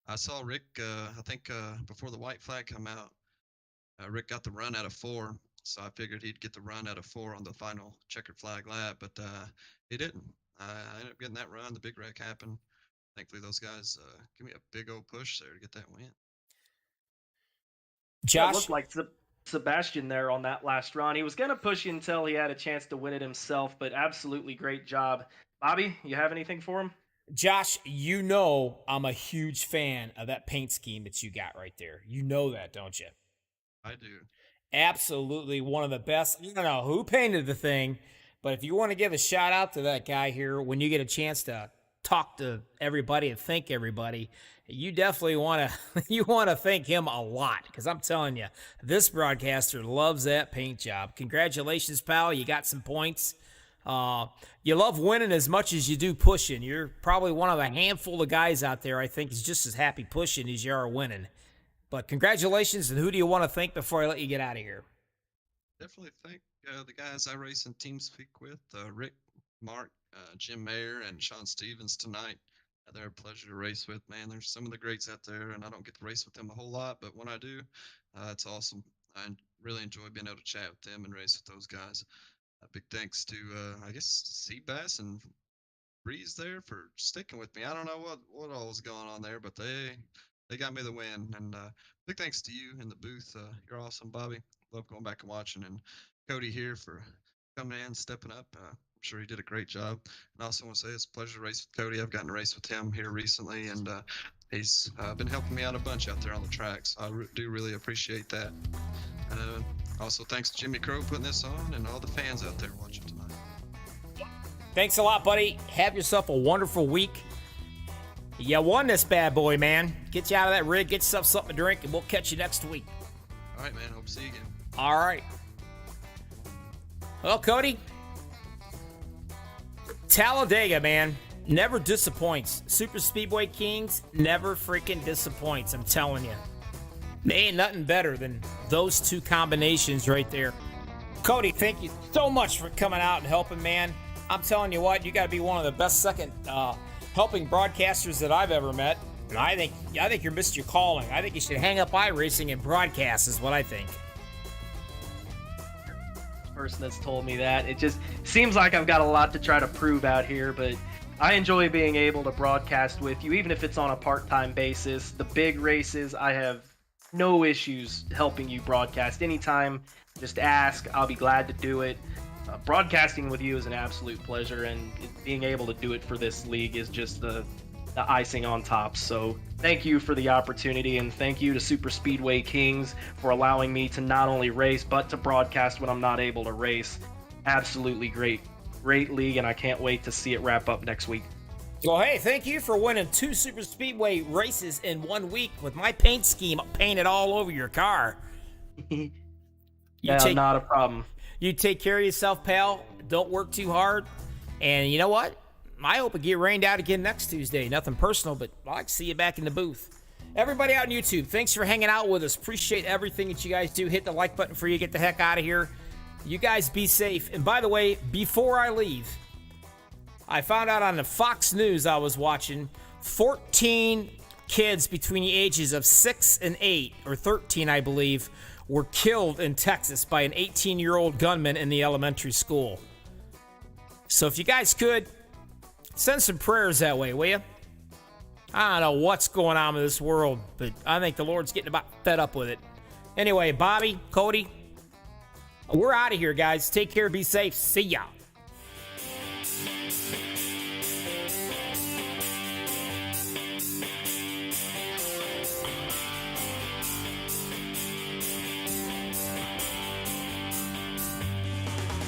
I saw Rick, I think before the white flag come out, Rick got the run out of 4, so I figured he'd get the run out of 4 on the final checkered flag lap, but he didn't. I ended up getting that run. The big wreck happened. Thankfully, those guys give me a big old push there to get that win. It Josh, looked like Sebastian there on that last run. He was going to push you until he had a chance to win it himself, but absolutely great job. Bobby, you have anything for him? Josh, you know I'm a huge fan of that paint scheme that you got right there. You know that, don't you? I do. Absolutely one of the best. I don't know who painted the thing, but if you want to give a shout out to that guy here when you get a chance to talk to everybody and thank everybody, you definitely want to thank him a lot, because I'm telling you, this broadcaster loves that paint job. Congratulations, pal. You got some points. You love winning as much as you do pushing. You're probably one of a handful of guys out there, I think, is just as happy pushing as you are winning. But congratulations, and who do you want to thank before I let you get out of here? Definitely thank the guys I race in TeamSpeak with, Rick, Mark, Jim Mayer, and Sean Stevens tonight. They're a pleasure to race with, man. There's some of the greats out there, and I don't get to race with them a whole lot, but when I do, it's awesome. I really enjoy being able to chat with them and race with those guys. Big thanks to, I guess, Seabass and Breeze there for sticking with me. I don't know what all was going on there, but they got me the win. And big thanks to you in the booth. You're awesome, Bobby. Love going back and watching. And Cody here for coming in, stepping up. I'm sure he did a great job. And I also want to say it's a pleasure to race with Cody. I've gotten to race with him here recently, and he's been helping me out a bunch out there on the tracks. I do really appreciate that. Also, thanks to Jimmy Crow putting this on, and all the fans out there watching tonight. Thanks a lot, buddy. Have yourself a wonderful week. You won this bad boy, man. Get you out of that rig, get yourself something to drink, and we'll catch you next week. All right, man. Hope to see you again. All right. Well, Cody, Talladega, man, never disappoints. Super Speedway Kings never freaking disappoints, I'm telling you. There ain't nothing better than those two combinations right there. Cody, thank you so much for coming out and helping, man. I'm telling you what, you got to be one of the best second helping broadcasters that I've ever met. And I think you missed your calling. I think you should hang up iRacing and broadcast is what I think. Person that's told me that. It just seems like I've got a lot to try to prove out here, but I enjoy being able to broadcast with you, even if it's on a part-time basis. The big races, I have no issues helping you broadcast anytime. Just ask, I'll be glad to do it. Broadcasting with you is an absolute pleasure, and being able to do it for this league is just the icing on top. So thank you for the opportunity, and thank you to Super Speedway Kings for allowing me to not only race but to broadcast when I'm not able to race. Absolutely great league, and I can't wait to see it wrap up next week. Well, hey, thank you for winning 2 Super Speedway races in 1 week with my paint scheme painted all over your car. Not a problem. You take care of yourself, pal. Don't work too hard. And you know what? I hope it get rained out again next Tuesday. Nothing personal, but I'd like to see you back in the booth. Everybody out on YouTube, thanks for hanging out with us. Appreciate everything that you guys do. Hit the like button for you. Get the heck out of here. You guys be safe. And by the way, before I leave, I found out on the Fox News I was watching, 14 kids between the ages of 6 and 8, or 13, I believe, were killed in Texas by an 18-year-old gunman in the elementary school. So if you guys could, send some prayers that way, will you? I don't know what's going on with this world, but I think the Lord's getting about fed up with it. Anyway, Bobby, Cody, we're out of here, guys. Take care, be safe. See ya.